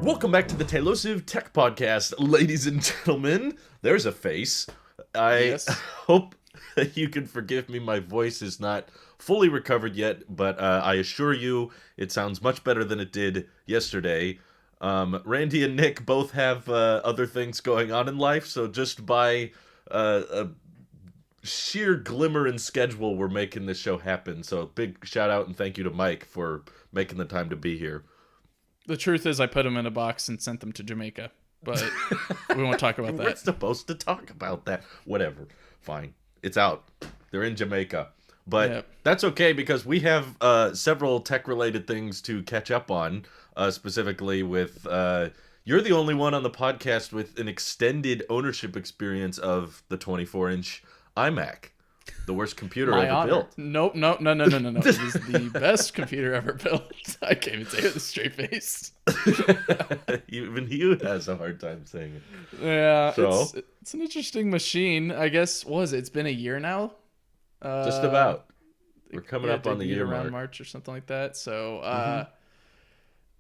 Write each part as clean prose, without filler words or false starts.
Welcome back to the Tailosive Tech Podcast, ladies and gentlemen. There's a face. I hope that you can forgive me. My voice is not fully recovered yet, but I assure you it sounds much better than it did yesterday. Randy and Nick both have other things going on in life, so just by a sheer glimmer in schedule, we're making this show happen. So big shout out and thank you to Mike for making the time to be here. The truth is I put them in a box and sent them to Jamaica, but we won't talk about that. We're supposed to talk about that. Whatever. Fine. It's out. They're in Jamaica. But That's okay because we have several tech-related things to catch up on, specifically with... you're the only one on the podcast with an extended ownership experience of the 24-inch iMac. The worst computer ever built. Nope, no. It is the best computer ever built. I can't even say it with a straight face. Even you has a hard time saying it. Yeah, so, it's an interesting machine. I guess, it's been a year now? Just about. We're coming up on the year around mark. March or something like that. So,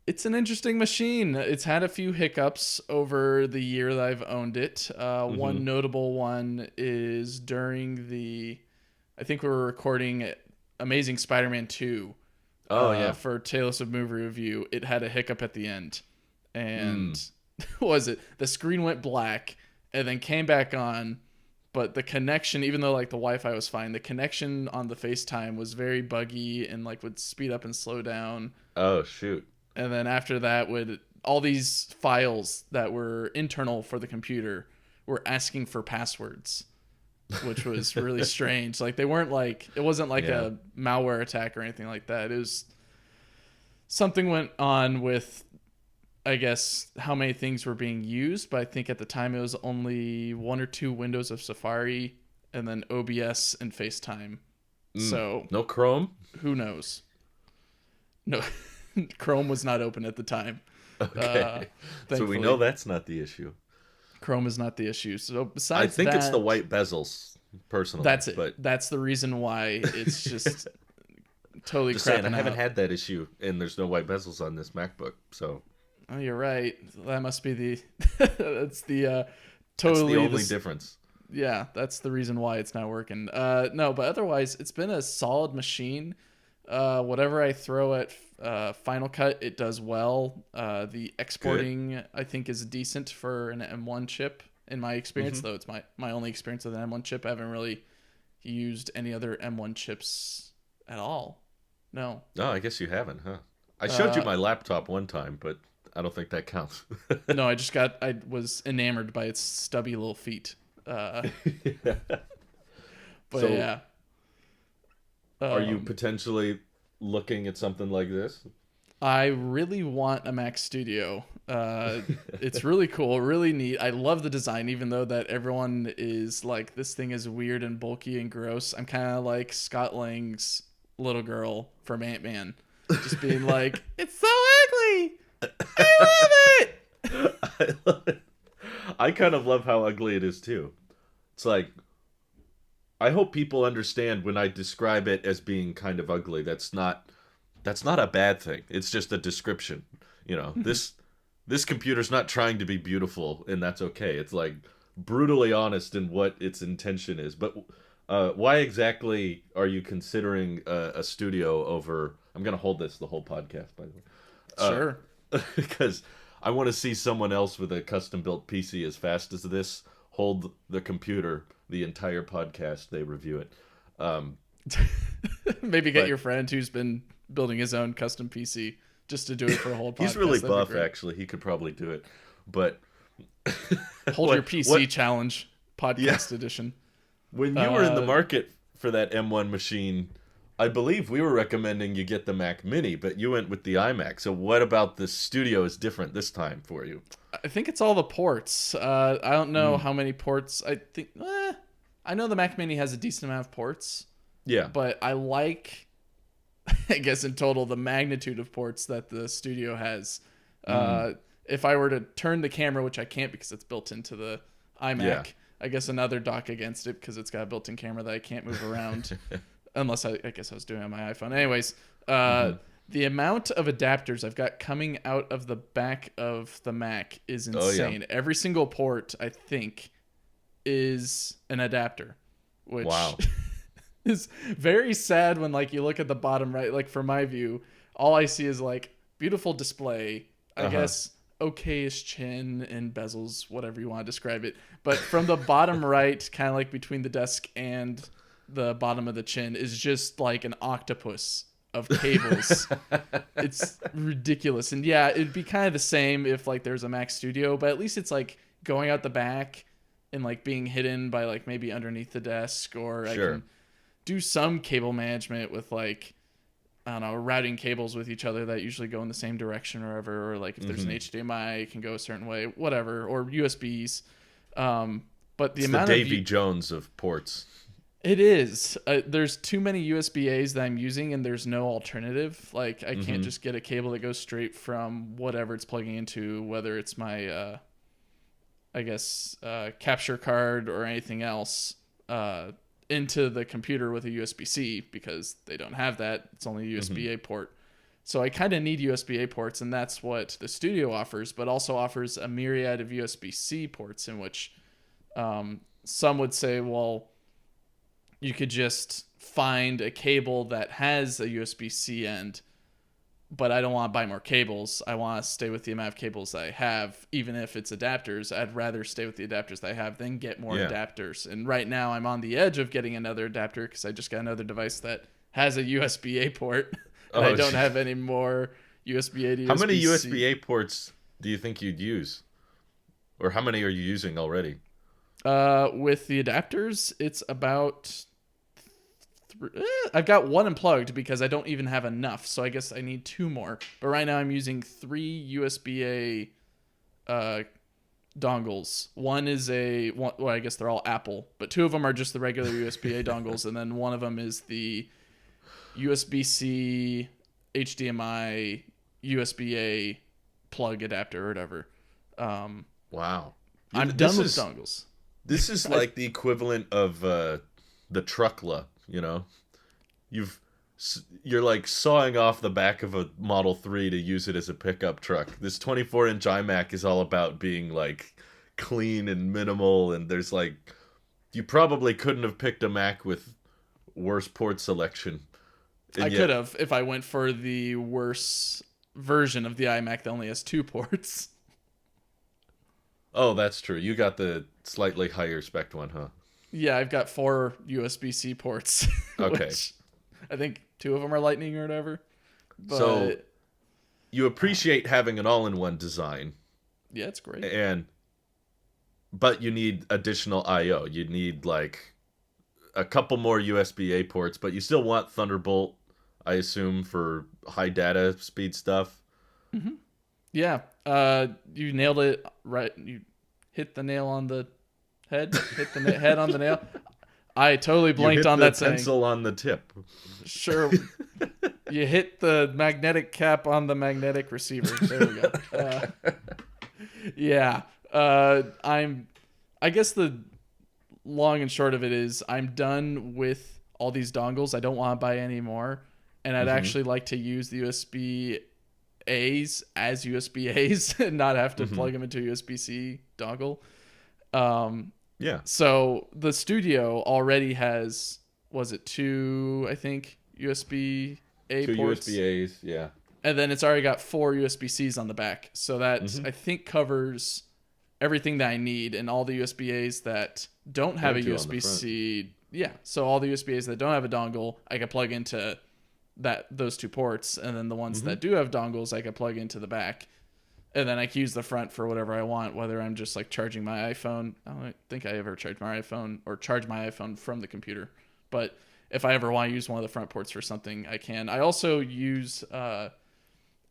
it's an interesting machine. It's had a few hiccups over the year that I've owned it. One notable one is during I think we were recording Amazing Spider-Man 2. For Tales of Movie Review. It had a hiccup at the end. And the screen went black and then came back on. But the connection, even though like the Wi-Fi was fine, the connection on the FaceTime was very buggy and like would speed up and slow down. Oh, shoot. And then after that, all these files that were internal for the computer were asking for passwords, which was really strange. Like it wasn't like a malware attack or anything like that. It was something went on with, I guess, how many things were being used. But I think at the time it was only 1 or 2 windows of Safari and then OBS and FaceTime. So no Chrome? Who knows? No. Chrome was not open at the time. Okay. So we know that's not the issue. Chrome is not the issue. So besides I think it's the white bezels, personally. That's it. But that's the reason why it's just totally just crapping saying, I haven't out. had that issue, and there's no white bezels on this MacBook. So. Oh, you're right. That must be that's the totally that's the only difference. Yeah, that's the reason why it's not working. No, but otherwise, it's been a solid machine. Whatever I throw at Final Cut, it does well. The exporting, I think, is decent for an M1 chip in my experience, though it's my only experience with an M1 chip. I haven't really used any other M1 chips at all. No. Oh, I guess you haven't, huh? I showed you my laptop one time, but I don't think that counts. No, I was enamored by its stubby little feet. But so, yeah. Are you potentially looking at something like this? I really want a Mac Studio. It's really cool, really neat. I love the design, even though that everyone is like, this thing is weird and bulky and gross. I'm kind of like Scott Lang's little girl from Ant-Man. Just being like, it's so ugly! I love it! I love it. I kind of love how ugly it is, too. It's like, I hope people understand when I describe it as being kind of ugly. That's not a bad thing. It's just a description. You know, this computer's not trying to be beautiful, and that's okay. It's like brutally honest in what its intention is. But why exactly are you considering a studio over? I'm gonna hold this the whole podcast, by the way. Sure. Because I want to see someone else with a custom-built PC as fast as this hold the computer the entire podcast they review it. Maybe get your friend who's been building his own custom PC just to do it for a whole podcast. He's really buff, actually. He could probably do it. But hold your PC challenge podcast edition. When you were in the market for that M1 machine, I believe we were recommending you get the Mac Mini, but you went with the iMac. So what about the Studio is different this time for you? I think it's all the ports. I don't know how many ports. I think I know the Mac Mini has a decent amount of ports. Yeah. But I like, I guess in total, the magnitude of ports that the Studio has. If I were to turn the camera, which I can't because it's built into the iMac, I guess another dock against it because it's got a built-in camera that I can't move around. Unless I guess I was doing it on my iPhone. Anyways, The amount of adapters I've got coming out of the back of the Mac is insane. Yeah. Every single port, I think, is an adapter, which Wow. is very sad when like you look at the bottom right. Like from my view, all I see is like beautiful display. I guess okayish chin and bezels, whatever you want to describe it. But from the bottom right, kind of like between the desk and the bottom of the chin, is just like an octopus of cables. It's ridiculous. And yeah, it'd be kind of the same if like there's a Mac Studio, but at least it's like going out the back and like being hidden by like maybe underneath the desk, or I can do some cable management with like, I don't know, routing cables with each other that usually go in the same direction or whatever, or like if there's an HDMI, it can go a certain way, whatever, or USBs. But the amount the Davy Jones of ports. It is. There's too many USBAs that I'm using, and there's no alternative. Like I can't just get a cable that goes straight from whatever it's plugging into, whether it's my, capture card or anything else, into the computer with a USB-C, because they don't have that. It's only a USBA port. So I kind of need USBA ports, and that's what the Studio offers, but also offers a myriad of USB-C ports, in which some would say, well, you could just find a cable that has a USB-C end, but I don't want to buy more cables. I want to stay with the amount of cables that I have, even if it's adapters. I'd rather stay with the adapters that I have than get more adapters. And right now I'm on the edge of getting another adapter because I just got another device that has a USB-A port, and I don't have any more USB-A to USB-C. How many USB-A ports do you think you'd use? Or how many are you using already? With the adapters, it's about I've got one unplugged because I don't even have enough, so I guess I need 2 more. But right now I'm using 3 USB-A dongles. One is well, I guess they're all Apple, but 2 of them are just the regular USB-A dongles, and then one of them is the USB-C HDMI USB-A plug adapter or whatever. Wow. I'm done with dongles. This is like the equivalent of the truckla, you know? You're like sawing off the back of a Model 3 to use it as a pickup truck. This 24-inch iMac is all about being like clean and minimal, and there's like, you probably couldn't have picked a Mac with worse port selection. I could have if I went for the worse version of the iMac that only has 2 ports. Oh, that's true. You got the slightly higher spec one, huh? Yeah, I've got 4 USB-C ports. Okay. Which I think 2 of them are Lightning or whatever. But, so you appreciate having an all-in-one design. Yeah, it's great. But you need additional I/O. You need like a couple more USB-A ports, but you still want Thunderbolt, I assume, for high data speed stuff. Mm-hmm. Yeah, you nailed it right. You hit the nail on the head. Hit the head on the nail. I totally blanked on that saying. Pencil on the tip. Sure. You hit the magnetic cap on the magnetic receiver. There we go. Yeah. I guess the long and short of it is I'm done with all these dongles. I don't want to buy any more. And I'd actually like to use the USB-As as USB-As and not have to plug them into a USB-C dongle. Yeah. So the Studio already has, was it 2, I think, USB-A 2 ports? USB-As, yeah. And then it's already got 4 USB-Cs on the back. So that, I think, covers everything that I need, and all the USB-As that don't have a USB-C. Yeah, so all the USB-As that don't have a dongle, I can plug into those 2 ports, and then the ones that do have dongles, I can plug into the back. And then I can use the front for whatever I want, whether I'm just like charging my iPhone. I don't think I ever charge my iPhone or charge my iPhone from the computer. But if I ever want to use one of the front ports for something, I can. I also use a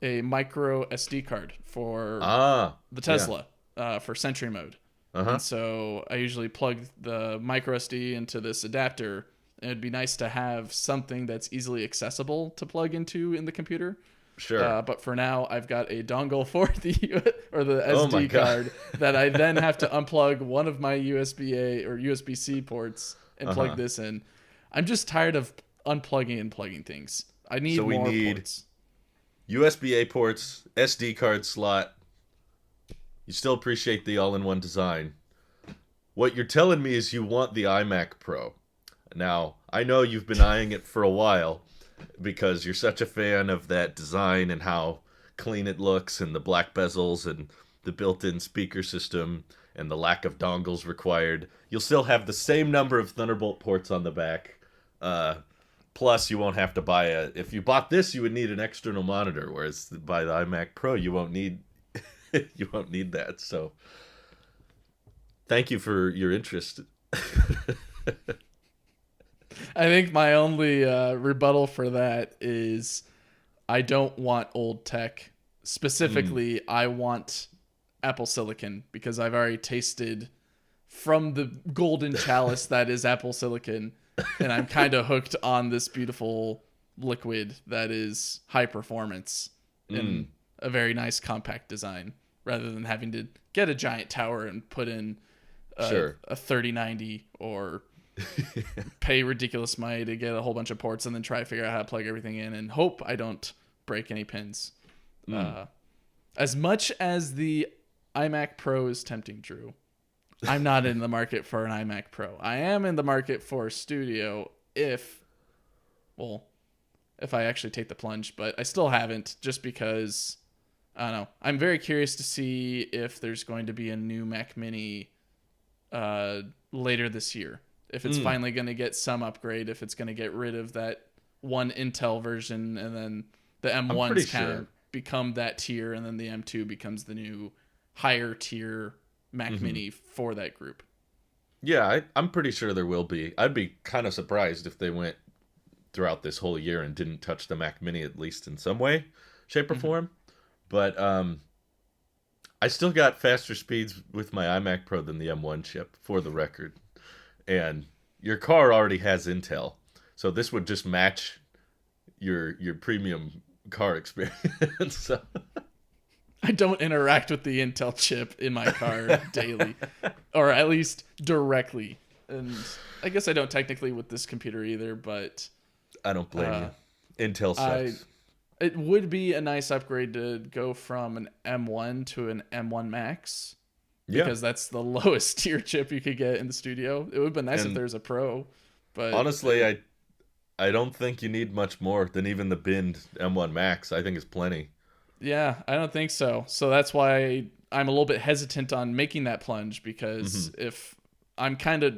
micro SD card for the Tesla for Sentry mode. And so I usually plug the micro SD into this adapter. And it'd be nice to have something that's easily accessible to plug into in the computer. Sure. But for now, I've got a dongle for the SD card that I then have to unplug one of my USB-A or USB-C ports and plug this in. I'm just tired of unplugging and plugging things. I need more ports. USB-A ports, SD card slot. You still appreciate the all-in-one design. What you're telling me is you want the iMac Pro. Now, I know you've been eyeing it for a while because you're such a fan of that design and how clean it looks and the black bezels and the built-in speaker system and the lack of dongles required. You'll still have the same number of Thunderbolt ports on the back. Plus, you won't have to buy if you bought this, you would need an external monitor, whereas by the iMac Pro, you won't need you won't need that. So, thank you for your interest. I think my only rebuttal for that is I don't want old tech. Specifically, I want Apple Silicon because I've already tasted from the golden chalice that is Apple Silicon, and I'm kind of hooked on this beautiful liquid that is high performance and a very nice compact design rather than having to get a giant tower and put in a 3090 or pay ridiculous money to get a whole bunch of ports and then try to figure out how to plug everything in and hope I don't break any pins. As much as the iMac Pro is tempting, Drew, I'm not in the market for an iMac Pro. I am in the market for Studio if I actually take the plunge, but I still haven't just because, I don't know. I'm very curious to see if there's going to be a new Mac Mini later this year. If it's finally going to get some upgrade, if it's going to get rid of that one Intel version and then the M1's kind of become that tier and then the M2 becomes the new higher tier Mac Mini for that group. Yeah, I'm pretty sure there will be. I'd be kind of surprised if they went throughout this whole year and didn't touch the Mac Mini at least in some way, shape, or form. But I still got faster speeds with my iMac Pro than the M1 chip, for the record. And your car already has Intel, so this would just match your premium car experience. So. I don't interact with the Intel chip in my car daily, or at least directly. And I guess I don't technically with this computer either, but I don't blame you. Intel sucks. It would be a nice upgrade to go from an M1 to an M1 Max. Because that's the lowest tier chip you could get in the studio. It would be nice if there's a Pro. But honestly, I don't think you need much more than even the binned M1 Max. I think it's plenty. Yeah, I don't think so. So that's why I'm a little bit hesitant on making that plunge because if I'm I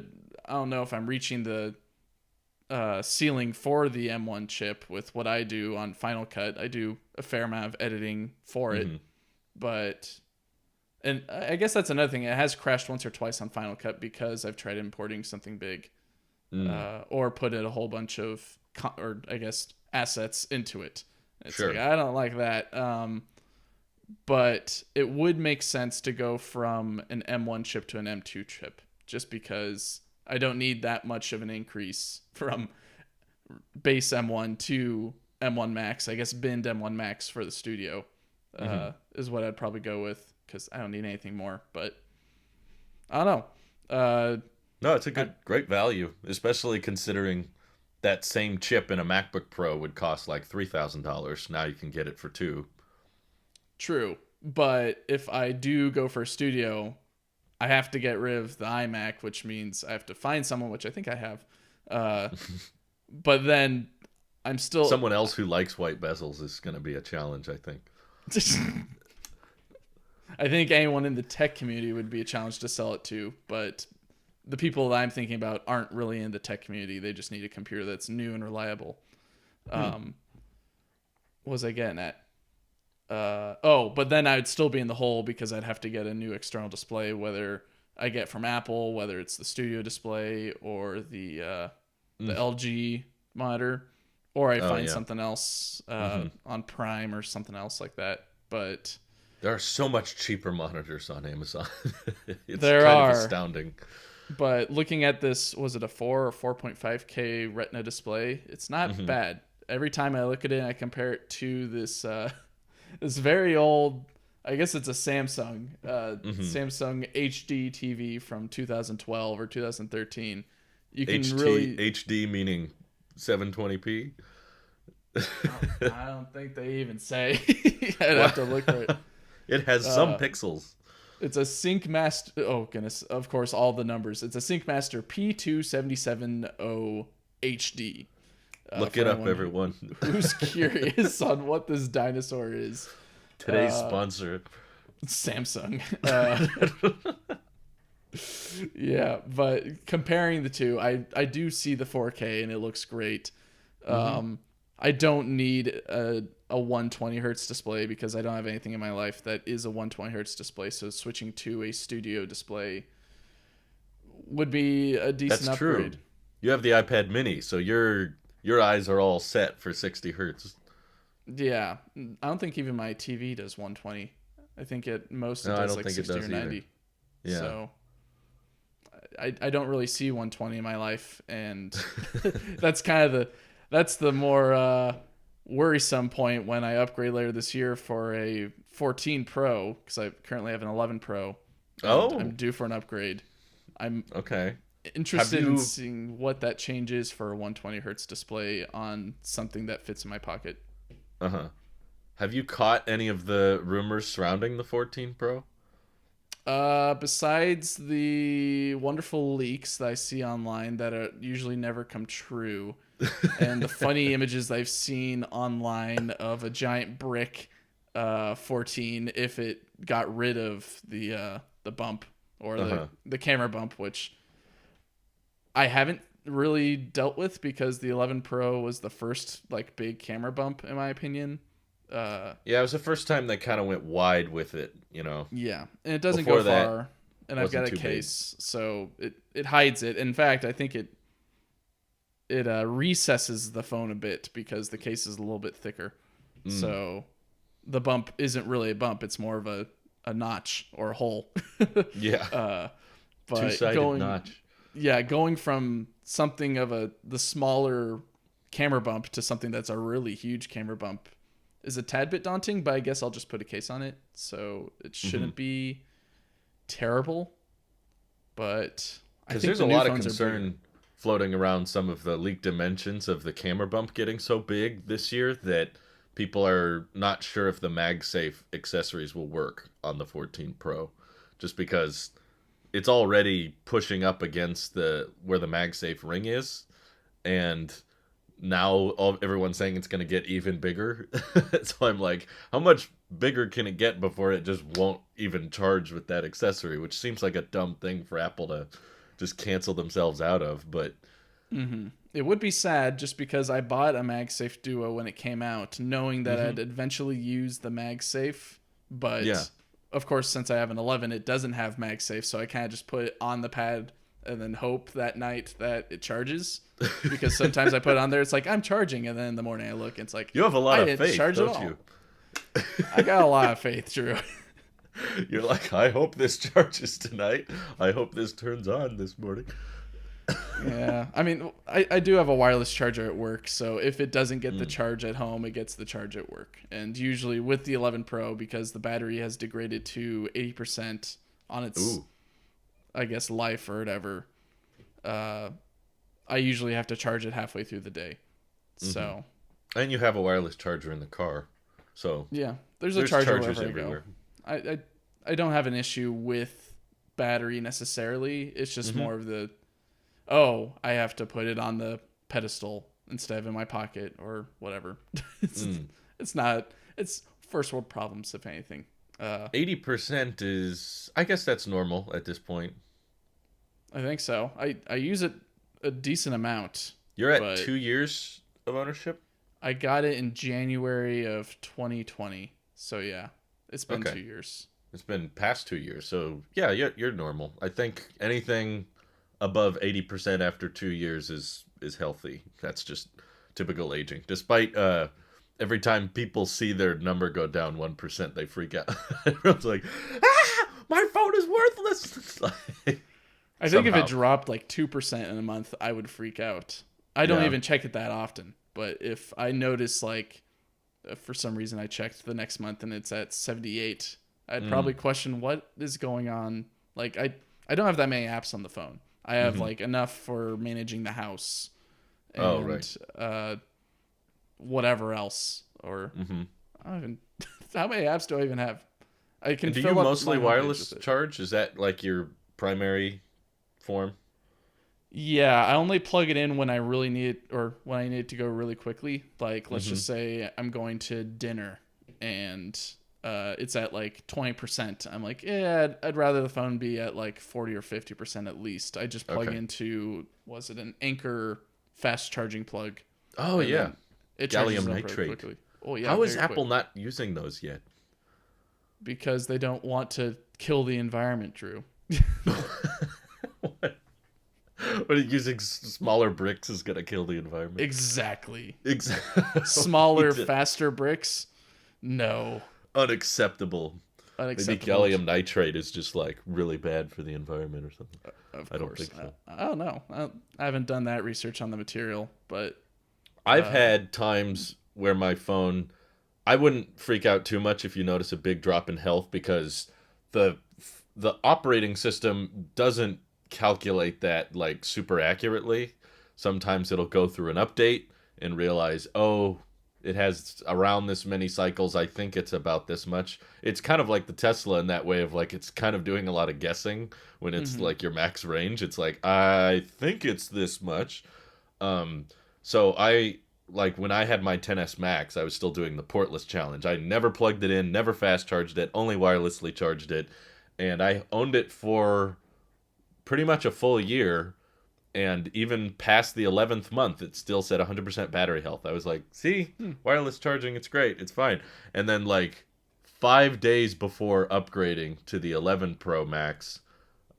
don't know if I'm reaching the ceiling for the M1 chip with what I do on Final Cut. I do a fair amount of editing for it, but... And I guess that's another thing. It has crashed once or twice on Final Cut because I've tried importing something big or put in a whole bunch of, assets into it. It's like, I don't like that. But it would make sense to go from an M1 chip to an M2 chip just because I don't need that much of an increase from base M1 to M1 Max. I guess binned M1 Max for the studio is what I'd probably go with. Because I don't need anything more, but I don't know. No, it's a great value, especially considering that same chip in a MacBook Pro would cost like $3,000. Now you can get it for $2,000. True, but if I do go for Studio, I have to get rid of the iMac, which means I have to find someone, which I think I have. But then I'm still someone else who likes white bezels is going to be a challenge, I think. I think anyone in the tech community would be a challenge to sell it to, but the people that I'm thinking about aren't really in the tech community. They just need a computer that's new and reliable. What was I getting at? But then I would still be in the hole because I'd have to get a new external display, whether I get from Apple, whether it's the Studio display or the LG monitor, or I find something else on Prime or something else like that. But... There are so much cheaper monitors on Amazon. It's kind of astounding. But looking at this, was it a 4 or 4.5K Retina display? It's not bad. Every time I look at it, I compare it to this this very old, I guess it's a Samsung Samsung HD TV from 2012 or 2013. You can HD meaning 720p? I don't think they even say. I'd have to look for it. It has some pixels. It's a SyncMaster. Oh goodness! Of course, all the numbers. It's a SyncMaster P2770 HD. Look it up, everyone. Who's curious on what this dinosaur is? Today's sponsor, Samsung. Yeah, but comparing the two, I do see the 4K and it looks great. I don't need a 120 hertz display because I don't have anything in my life that is a 120 hertz display. So switching to a studio display would be a decent upgrade. True. You have the iPad Mini, so your eyes are all set for 60 hertz. Yeah, I don't think even my TV does 120. I think at most it does like 60 or 90. Either. Yeah. So I don't really see 120 in my life, and that's kind of the more worrisome point when I upgrade later this year for a 14 Pro, because I currently have an 11 Pro. I'm due for an upgrade. I'm interested in seeing what that change is for a 120 hertz display on something that fits in my pocket. Have you caught any of the rumors surrounding the 14 Pro? Besides the wonderful leaks that I see online that usually never come true, and the funny images I've seen online of a giant brick 14 if it got rid of the bump or the camera bump, which I haven't really dealt with because the 11 Pro was the first like big camera bump in my opinion. Yeah, it was the first time they kind of went wide with it, Yeah, and it doesn't go far, and I've got a case, so it hides it. In fact, I think it recesses the phone a bit because the case is a little bit thicker. So the bump isn't really a bump; it's more of a notch or a hole. Yeah, but two-sided notch. Yeah, going from something of the smaller camera bump to something that's a really huge camera bump is a tad bit daunting, but I guess I'll just put a case on it, so it shouldn't be terrible. But I think there's a lot of concern floating around some of the leaked dimensions of the camera bump getting so big this year that people are not sure if the MagSafe accessories will work on the 14 Pro, just because it's already pushing up against where the MagSafe ring is, and now everyone's saying it's going to get even bigger. So I'm like, how much bigger can it get before it just won't even charge with that accessory, which seems like a dumb thing for Apple to just cancel themselves out of. But it would be sad just because I bought a MagSafe Duo when it came out, knowing that I'd eventually use the MagSafe. But of course, since I have an 11, it doesn't have MagSafe, so I kind of just put it on the pad and then hope that night that it charges. Because sometimes I put it on there, it's like, I'm charging, and then in the morning I look, and it's like, you have a lot of faith, don't you? I got a lot of faith, Drew. You're like, I hope this charges tonight. I hope this turns on this morning. Yeah, I mean, I do have a wireless charger at work, so if it doesn't get the charge at home, it gets the charge at work. And usually with the 11 Pro, because the battery has degraded to 80% on its, I guess, life or whatever, I usually have to charge it halfway through the day. So, and you have a wireless charger in the car, so yeah, there's a charger wherever everywhere. I go. I don't have an issue with battery necessarily. It's just more of I have to put it on the pedestal instead of in my pocket or whatever. It's first world problems, if anything. 80% is, I guess that's normal at this point. I think so. I use it a decent amount. You're at 2 years of ownership? I got it in January of 2020. So yeah, it's been 2 years. It's been past 2 years. So yeah, you're normal. I think anything above 80% after 2 years is healthy. That's just typical aging. Despite every time people see their number go down 1%, they freak out. Everyone's like, my phone is worthless. It's like, I think if it dropped like 2% in a month, I would freak out. I don't even check it that often, but if I notice like for some reason I checked the next month and it's at 78, I'd probably question what is going on. Like I don't have that many apps on the phone. I have like enough for managing the house and whatever else. Or I don't even. How many apps do I even have? I can. And do fill you up mostly my homepage wireless with it. charge? Is that like your primary form? Yeah, I only plug it in when I really need it, or when I need to go really quickly. Like, let's just say I'm going to dinner and it's at like 20%. I'm like, yeah, I'd rather the phone be at like 40 or 50% at least. I just plug into, was it an Anchor fast charging plug? Oh, And yeah. then it charges Gallium up nitrate. really quickly. Oh, yeah. How is very Apple quick. not using those yet? Because they don't want to kill the environment, Drew. What? What, using smaller bricks is going to kill the environment? Exactly. Exactly. Smaller, faster bricks? No. Unacceptable. Maybe Unacceptable. gallium nitrate is just like really bad for the environment or something. Of I don't course. think so. I don't know. I haven't done that research on the material, but I've had times where my phone, I wouldn't freak out too much if you notice a big drop in health, because the operating system doesn't calculate that like super accurately. Sometimes it'll go through an update and realize, oh, it has around this many cycles. I think it's about this much. It's kind of like the Tesla in that way of like, it's kind of doing a lot of guessing when it's like your max range. It's like, I think it's this much. So I, like when I had my 10s Max, I was still doing the portless challenge. I never plugged it in, never fast charged it, only wirelessly charged it. And I owned it for pretty much a full year. And even past the 11th month, it still said 100% battery health. I was like, see, wireless charging, it's great, it's fine. And then like 5 days before upgrading to the 11 Pro Max,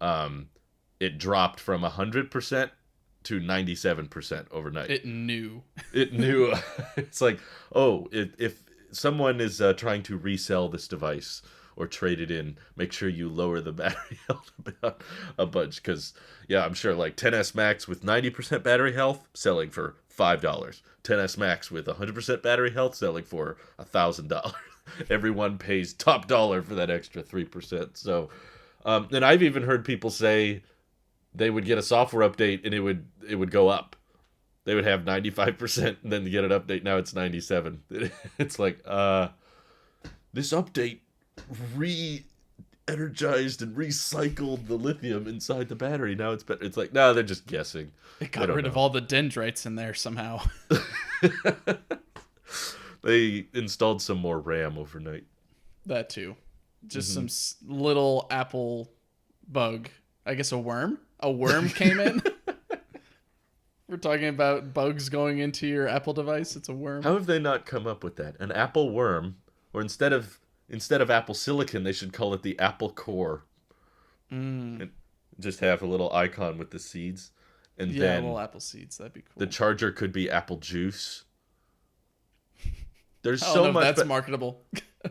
it dropped from 100% to 97% overnight. it knew. It knew. It's like, oh, if someone is trying to resell this device or trade it in, make sure you lower the battery health a bunch. Because, yeah, I'm sure like 10s Max with 90% battery health selling for $5. 10s Max with 100% battery health selling for $1,000. Everyone pays top dollar for that extra 3%. So, and I've even heard people say they would get a software update and it would go up. They would have 95%, and then to get an update, now it's 97. It's like, this update re-energized and recycled the lithium inside the battery. Now it's better. It's like, no, they're just guessing. It got rid of all the dendrites in there somehow. They installed some more RAM overnight. That too. Just some little Apple bug. I guess a worm? A worm came in? We're talking about bugs going into your Apple device. It's a worm. How have they not come up with that? An Apple worm, or instead of Apple Silicon, they should call it the Apple Core. And just have a little icon with the seeds, and then little apple seeds. That'd be cool. the charger could be apple juice. There's I don't so know if much. that's marketable.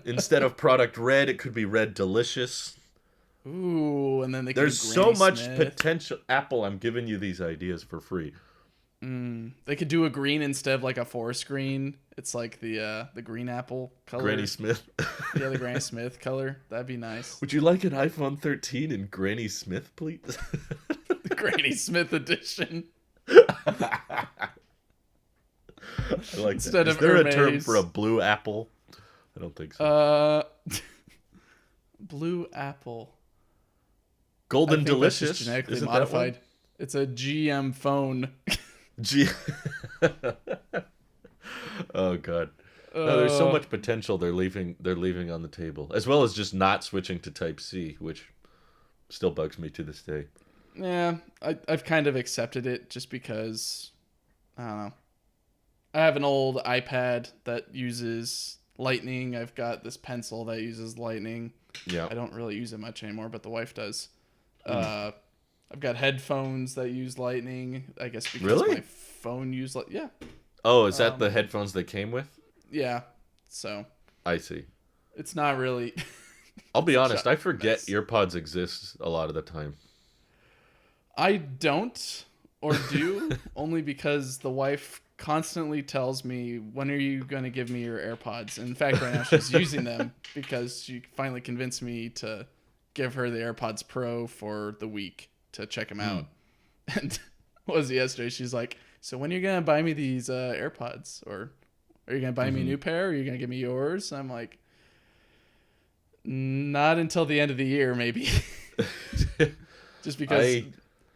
Instead of product red, it could be red delicious. Ooh, and then they. There's could do so Granny much Smith. potential. Apple, I'm giving you these ideas for free. They could do a green instead of like a forest green. It's like the green apple color. Granny Smith. Yeah, the Granny Smith color. That'd be nice. Would you like an iPhone 13 in Granny Smith, please? The Granny Smith edition. I like Instead that. Is of there a Hermes. term for a blue apple? I don't think so. Blue apple. Golden I think that's delicious. just genetically Isn't that modified. one? It's a GM phone. Oh god. No, there's so much potential they're leaving on the table, as well as just not switching to Type C, which still bugs me to this day. Yeah, I've kind of accepted it just because, I don't know. I have an old iPad that uses Lightning. I've got this pencil that uses Lightning. Yeah. I don't really use it much anymore, but the wife does. I've got headphones that use Lightning. I guess because Really? my phone used yeah. Oh, is that the headphones they came with? Yeah. So I see. it's not really. I'll be honest, I forget mess. earpods exist a lot of the time. I don't or do only because the wife constantly tells me, when are you going to give me your AirPods? And in fact, right now she's using them because she finally convinced me to give her the AirPods Pro for the week to check them out. And what was it yesterday? She's like, so when are you going to buy me these AirPods? Or Are you going to buy me a new pair? Or are you going to give me yours? I'm like, not until the end of the year, maybe. Just because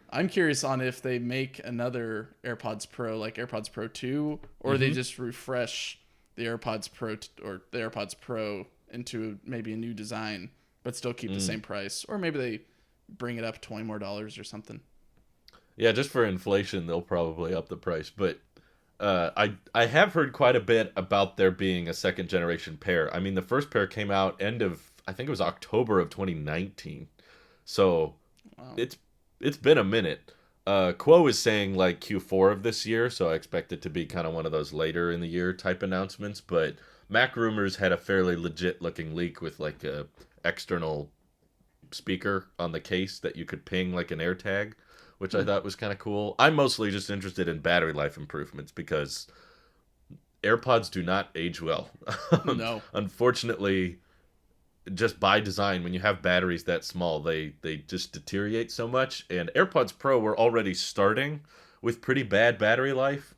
I'm curious on if they make another AirPods Pro, like AirPods Pro 2, or they just refresh the AirPods Pro or the AirPods Pro into maybe a new design, but still keep the same price. Or maybe they bring it up $20 more or something. Yeah, just for inflation, they'll probably up the price. But I have heard quite a bit about there being a second generation pair. I mean, the first pair came out I think it was October of 2019. So Wow. it's been a minute. Quo is saying like Q4 of this year, so I expect it to be kind of one of those later in the year type announcements. But Mac Rumors had a fairly legit looking leak with like a external speaker on the case that you could ping like an AirTag, which I thought was kind of cool. I'm mostly just interested in battery life improvements because AirPods do not age well. No. Unfortunately, just by design, when you have batteries that small, they just deteriorate so much. And AirPods Pro were already starting with pretty bad battery life.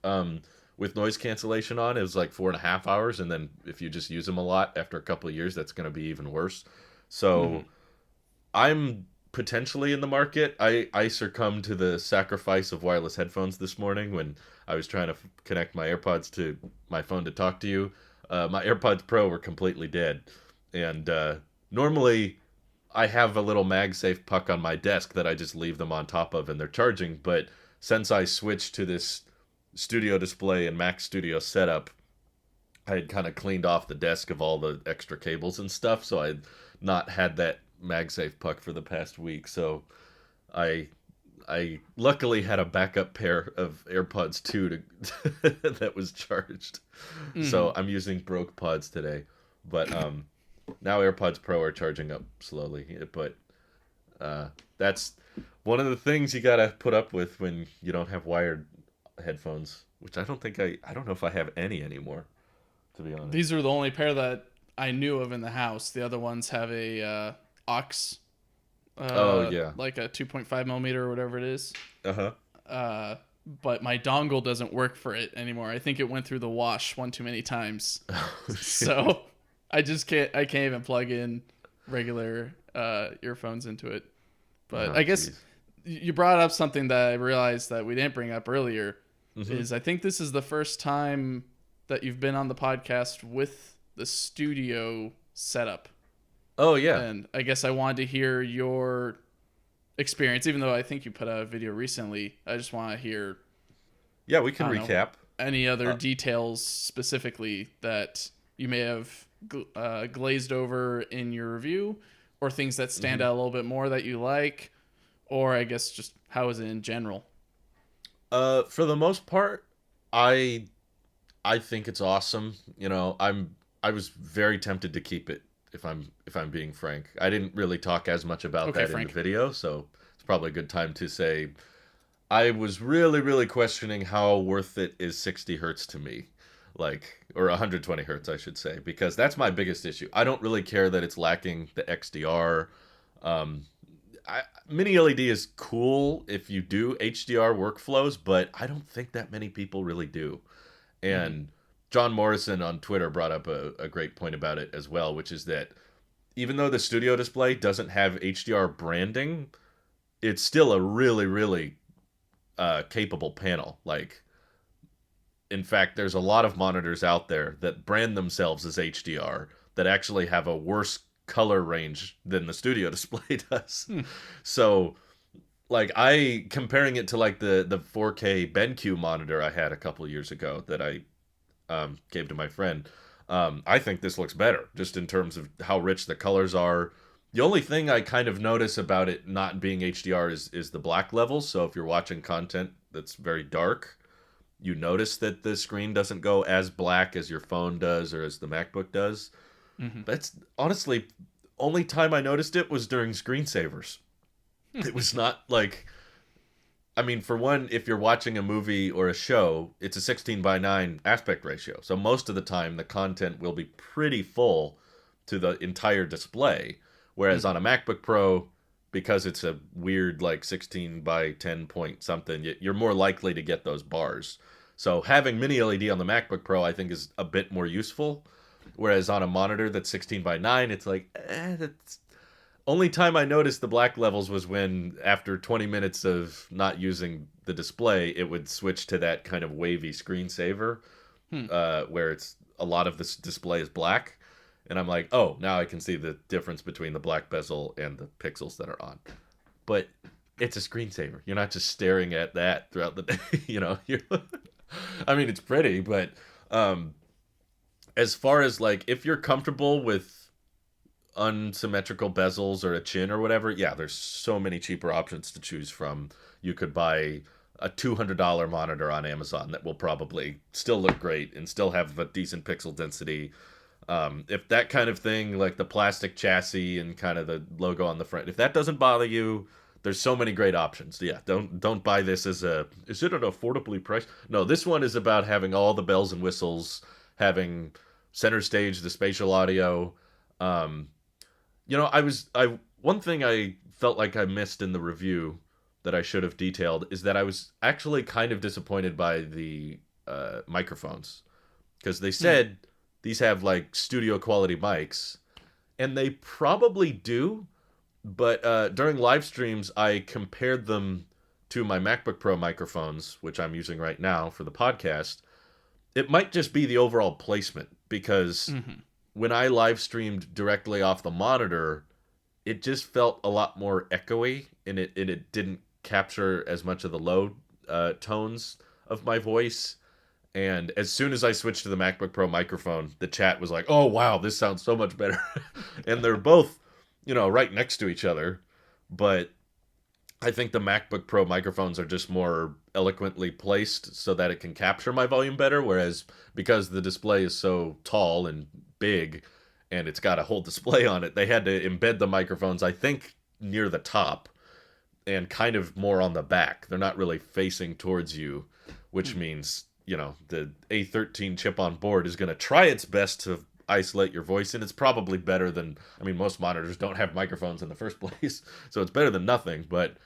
With noise cancellation on, it was like 4.5 hours, and then if you just use them a lot after a couple of years, that's going to be even worse. So I'm potentially in the market. I succumbed to the sacrifice of wireless headphones this morning when I was trying to connect my AirPods to my phone to talk to you. My AirPods Pro were completely dead. And normally I have a little MagSafe puck on my desk that I just leave them on top of and they're charging. But since I switched to this Studio Display and Mac Studio setup, I had kind of cleaned off the desk of all the extra cables and stuff. So I had not had that MagSafe puck for the past week. So I luckily had a backup pair of AirPods 2 that was charged. So I'm using broke pods today. But now AirPods Pro are charging up slowly, but that's one of the things you gotta put up with when you don't have wired headphones. Which I don't know if I have any anymore, to be honest. These are the only pair that I knew of in the house. The other ones have a aux, like a 2.5 millimeter or whatever it is. But my dongle doesn't work for it anymore. I think it went through the wash one too many times. So I can't even plug in regular earphones into it. But I guess you brought up something that I realized that we didn't bring up earlier. Is I think this is the first time that you've been on the podcast with the studio setup. Oh yeah. And I guess I wanted to hear your experience, even though I think you put out a video recently. I just want to hear. Yeah, we can recap. Any other details specifically that you may have glazed over in your review, or things that stand out a little bit more that you like, or I guess just how is it in general? For the most part, I think it's awesome. You know, I was very tempted to keep it. If I'm being frank, I didn't really talk as much about that in the video, so it's probably a good time to say I was really, really questioning how worth it is 60 hertz to me, or 120 hertz, I should say, because that's my biggest issue. I don't really care that it's lacking the XDR. Mini LED is cool if you do HDR workflows, but I don't think that many people really do. And John Morrison on Twitter brought up a great point about it as well, which is that even though the Studio Display doesn't have HDR branding, it's still a really, really capable panel. In fact, there's a lot of monitors out there that brand themselves as HDR that actually have a worse color range than the Studio Display does. So, comparing it to the 4K BenQ monitor I had a couple years ago that I gave to my friend, I think this looks better just in terms of how rich the colors are. The only thing I kind of notice about it not being HDR is the black levels. So if you're watching content that's very dark, you notice that the screen doesn't go as black as your phone does or as the MacBook does. That's honestly only time I noticed it was during screensavers. It was not for one, if you're watching a movie or a show, it's a 16:9 aspect ratio. So most of the time, the content will be pretty full to the entire display. Whereas on a MacBook Pro, because it's a weird 16:10 point something, you're more likely to get those bars. So having mini LED on the MacBook Pro, I think, is a bit more useful. Whereas on a monitor that's 16 by 9, it's like, that's... Only time I noticed the black levels was when, after 20 minutes of not using the display, it would switch to that kind of wavy screensaver, where it's a lot of this display is black. And I'm like, oh, now I can see the difference between the black bezel and the pixels that are on. But it's a screensaver. You're not just staring at that throughout the day. I mean, it's pretty, but as far as like, if you're comfortable with unsymmetrical bezels or a chin or whatever, yeah, there's so many cheaper options to choose from. You could buy a $200 monitor on Amazon that will probably still look great and still have a decent pixel density. If that kind of thing, like the plastic chassis and kind of the logo on the front, if that doesn't bother you, there's so many great options. Yeah, don't buy this as is it an affordably priced? No, this one is about having all the bells and whistles, having Centerstage, the spatial audio. One thing I felt like I missed in the review that I should have detailed is that I was actually kind of disappointed by the microphones, because they said these have like studio quality mics, and they probably do, but during live streams I compared them to my MacBook Pro microphones, which I'm using right now for the podcast. It might just be the overall placement, because when I live streamed directly off the monitor, it just felt a lot more echoey, and it didn't capture as much of the low tones of my voice. And as soon as I switched to the MacBook Pro microphone, the chat was like, oh, wow, this sounds so much better. And they're both, right next to each other. But I think the MacBook Pro microphones are just more eloquently placed so that it can capture my volume better. Whereas because the display is so tall and big and it's got a whole display on it, they had to embed the microphones, I think, near the top and kind of more on the back. They're not really facing towards you, which means, the A13 chip on board is going to try its best to isolate your voice, and it's probably better than, most monitors don't have microphones in the first place, so it's better than nothing, but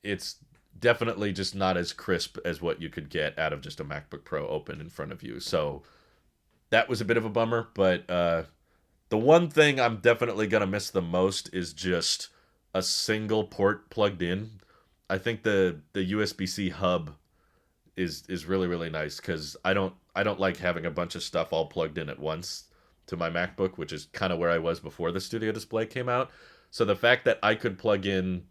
it's definitely just not as crisp as what you could get out of just a MacBook Pro open in front of you. So that was a bit of a bummer, but the one thing I'm definitely going to miss the most is just a single port plugged in. I think the USB-C hub is really, really nice, because I don't like having a bunch of stuff all plugged in at once to my MacBook, which is kind of where I was before the Studio Display came out. So the fact that I could plug in,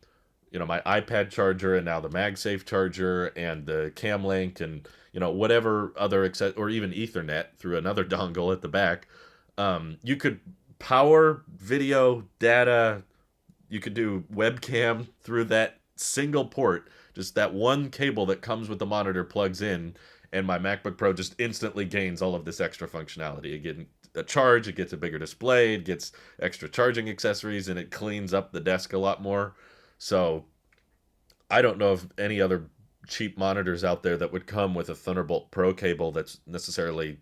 my iPad charger, and now the MagSafe charger and the Cam Link and, whatever other or even Ethernet through another dongle at the back, you could power video data. You could do webcam through that single port. Just that one cable that comes with the monitor plugs in, and my MacBook Pro just instantly gains all of this extra functionality. It gets a charge, it gets a bigger display, it gets extra charging accessories, and it cleans up the desk a lot more. So I don't know of any other cheap monitors out there that would come with a Thunderbolt Pro cable that's necessarily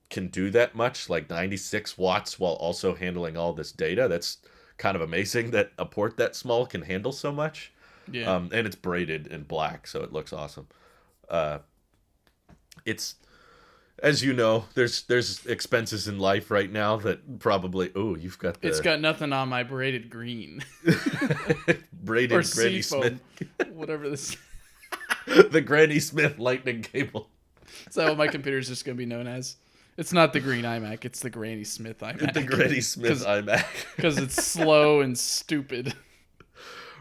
can do that much, like 96 watts, while also handling all this data. That's kind of amazing that a port that small can handle so much. Yeah. And it's braided in black, so it looks awesome. It's, as you know, there's expenses in life right now that probably, you've got It's got nothing on my braided green. Braided or Granny Smith. Whatever this. The Granny Smith lightning cable. Is that what my computer is just going to be known as? It's not the green iMac, it's the Granny Smith iMac. The Granny Smith iMac. Because it's slow and stupid.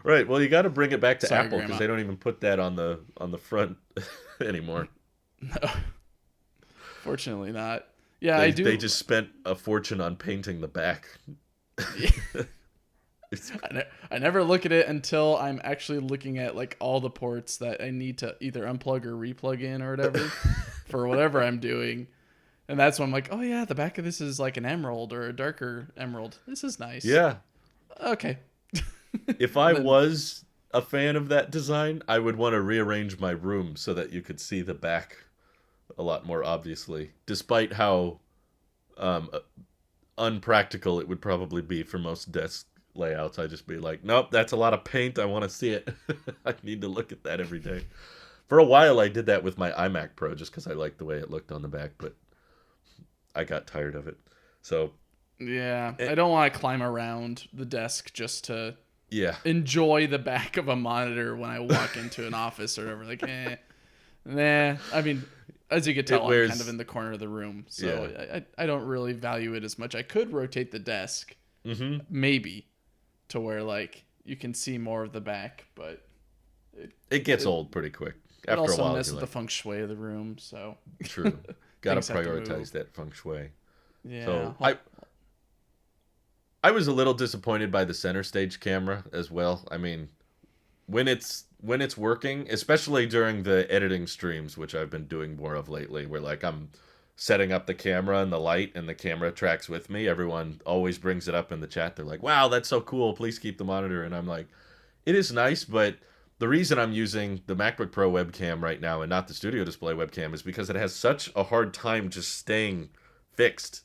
Right. Well, you got to bring it back to Sorry, Apple, because they don't even put that on the front anymore. No. Fortunately not. Yeah, I do. They just spent a fortune on painting the back. I never look at it until I'm actually looking at like all the ports that I need to either unplug or replug in or whatever for whatever I'm doing. And that's when I'm like, oh yeah, the back of this is like an emerald or a darker emerald. This is nice. Yeah. Okay. If I was a fan of that design, I would want to rearrange my room so that you could see the back a lot more obviously, despite how unpractical it would probably be for most desk layouts. I'd just be like, nope, that's a lot of paint. I want to see it. I need to look at that every day. For a while, I did that with my iMac Pro just because I liked the way it looked on the back, but I got tired of it. So yeah, I don't want to climb around the desk just to yeah, enjoy the back of a monitor when I walk into an office or whatever. Like, nah. I mean, as you can tell, I'm kind of in the corner of the room, so yeah. I don't really value it as much. I could rotate the desk, maybe, to where like you can see more of the back, but it gets old pretty quick. After it also a while, messes with the feng shui of the room. So true, got to prioritize that feng shui. Yeah. So I was a little disappointed by the Centerstage camera as well. I mean, when it's working, especially during the editing streams, which I've been doing more of lately, where like I'm setting up the camera and the light and the camera tracks with me, everyone always brings it up in the chat. They're like, "Wow, that's so cool. Please keep the monitor." And I'm like, "It is nice, but the reason I'm using the MacBook Pro webcam right now and not the Studio Display webcam is because it has such a hard time just staying fixed,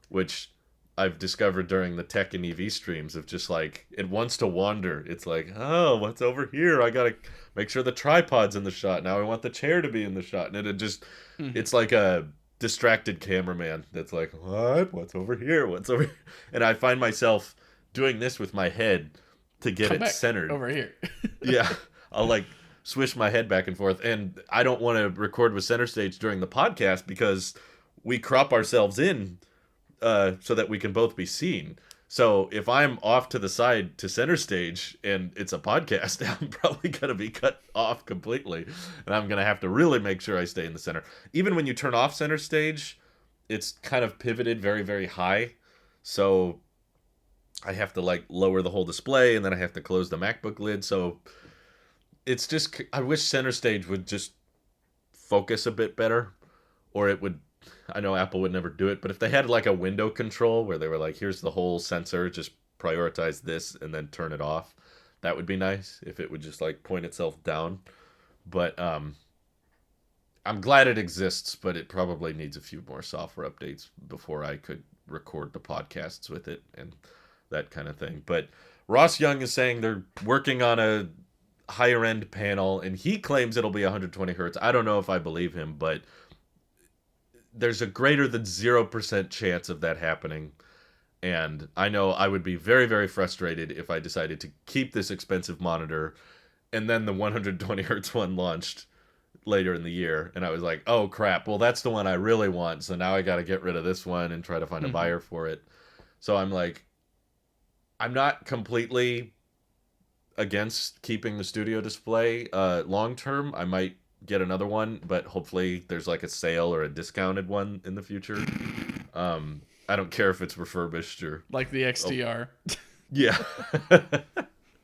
which I've discovered during the tech and EV streams of just like, it wants to wander. It's like, oh, what's over here? I got to make sure the tripod's in the shot. Now I want the chair to be in the shot. And it just, it's like a distracted cameraman that's like, what's over here? What's over here? And I find myself doing this with my head to get it centered. Over here. Yeah. I'll like swish my head back and forth. And I don't want to record with Centerstage during the podcast because we crop ourselves in so that we can both be seen. So if I'm off to the side to Centerstage and it's a podcast, I'm probably going to be cut off completely. And I'm going to have to really make sure I stay in the center. Even when you turn off Centerstage, it's kind of pivoted very, very high. So I have to like lower the whole display and then I have to close the MacBook lid. So it's just, I wish Centerstage would just focus a bit better, or it would, I know Apple would never do it, but if they had like a window control where they were like, here's the whole sensor, just prioritize this and then turn it off, that would be nice if it would just like point itself down. But I'm glad it exists, but it probably needs a few more software updates before I could record the podcasts with it and that kind of thing. But Ross Young is saying they're working on a higher end panel and he claims it'll be 120 hertz. I don't know if I believe him, but there's a greater than 0% chance of that happening. And I know I would be very, very frustrated if I decided to keep this expensive monitor and then the 120 hertz one launched later in the year. And I was like, oh crap, well that's the one I really want. So now I got to get rid of this one and try to find a buyer for it. So I'm like, I'm not completely against keeping the Studio Display long term. I might get another one, but hopefully there's like a sale or a discounted one in the future. I don't care if it's refurbished or like the XDR. Yeah.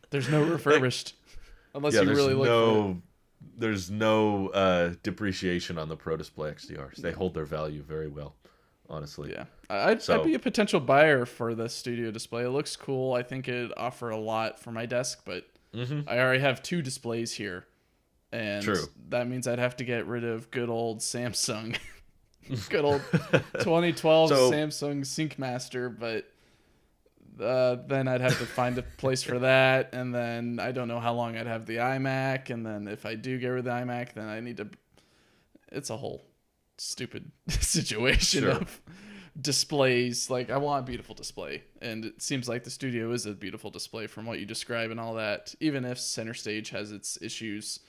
There's no refurbished unless you really look for it. There's no depreciation on the Pro Display XDRs. They hold their value very well, honestly. Yeah. I'd be a potential buyer for the Studio Display. It looks cool. I think it'd offer a lot for my desk, but I already have 2 displays here. And that means I'd have to get rid of good old Samsung. Good old 2012 Samsung SyncMaster, but then I'd have to find a place for that, and then I don't know how long I'd have the iMac, and then if I do get rid of the iMac, then I need to... It's a whole stupid situation of displays. Like, I want a beautiful display, and it seems like the Studio is a beautiful display from what you describe and all that, even if Centerstage has its issues.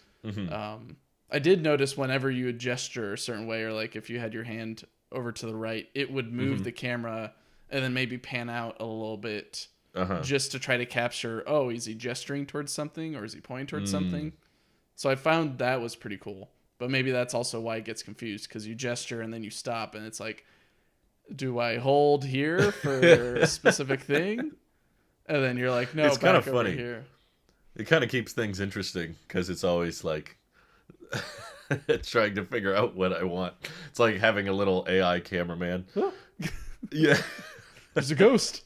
I did notice whenever you would gesture a certain way, or like if you had your hand over to the right, it would move the camera and then maybe pan out a little bit just to try to capture, oh, is he gesturing towards something or is he pointing towards something? So I found that was pretty cool. But maybe that's also why it gets confused, because you gesture and then you stop and it's like, do I hold here for a specific thing? And then you're like, no, it's kind of funny. Here. It kind of keeps things interesting because it's always like trying to figure out what I want. It's like having a little AI cameraman. Yeah. There's a ghost.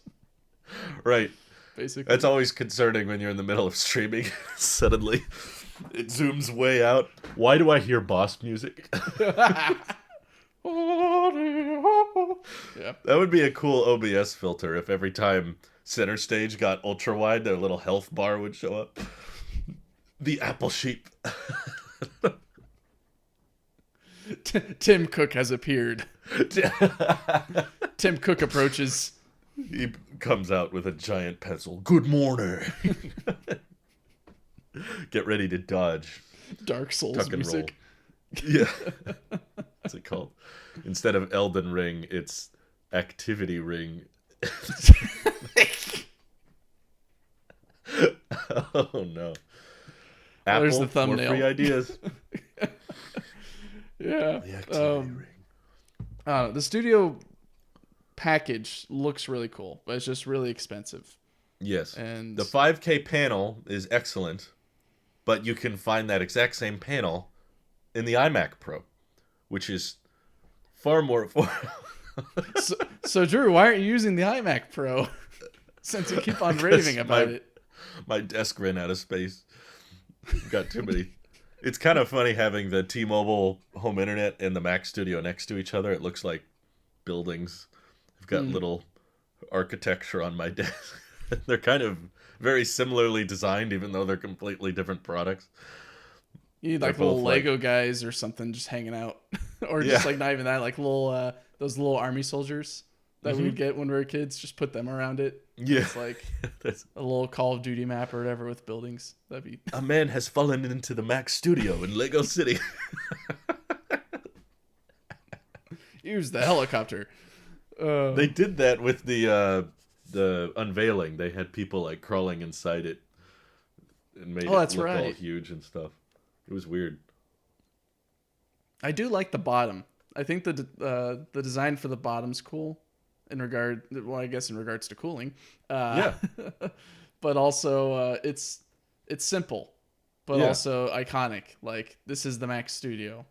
Right. Basically. That's always concerning when you're in the middle of streaming. Suddenly it zooms way out. Why do I hear boss music? Yeah. That would be a cool OBS filter if every time Centerstage got ultra wide, their little health bar would show up. The apple sheep. Tim Cook has appeared. Tim Cook approaches. He comes out with a giant pencil. Good morning. Get ready to dodge. Dark Souls Tuck and music. Roll. Yeah. What's it called? Instead of Elden Ring, it's Activity Ring. Oh no. Apple, there's the thumbnail. More free ideas. Yeah. The Activity Ring. The studio package looks really cool, but it's just really expensive. Yes. And the 5K panel is excellent, but you can find that exact same panel in the iMac Pro, which is far more affordable. So Drew, why aren't you using the iMac Pro? Since you keep on raving about it. My desk ran out of space. Got too many. It's kind of funny having the T-Mobile home internet and the Mac Studio next to each other. It looks like buildings. I've got little architecture on my desk. They're kind of very similarly designed, even though they're completely different products. You need like little Lego guys or something just hanging out. Or just like not even that, like little those little army soldiers that we would get when we were kids. Just put them around it. Yeah. It's like a little Call of Duty map or whatever with buildings. That'd be... A man has fallen into the Mac Studio in Lego City. Use the helicopter. They did that with the unveiling. They had people like crawling inside it and made it look all huge and stuff. It was weird. I do like the bottom. I think the design for the bottom's cool in regards to cooling. Yeah. But also it's simple, but also iconic. Like, this is the Mac Studio,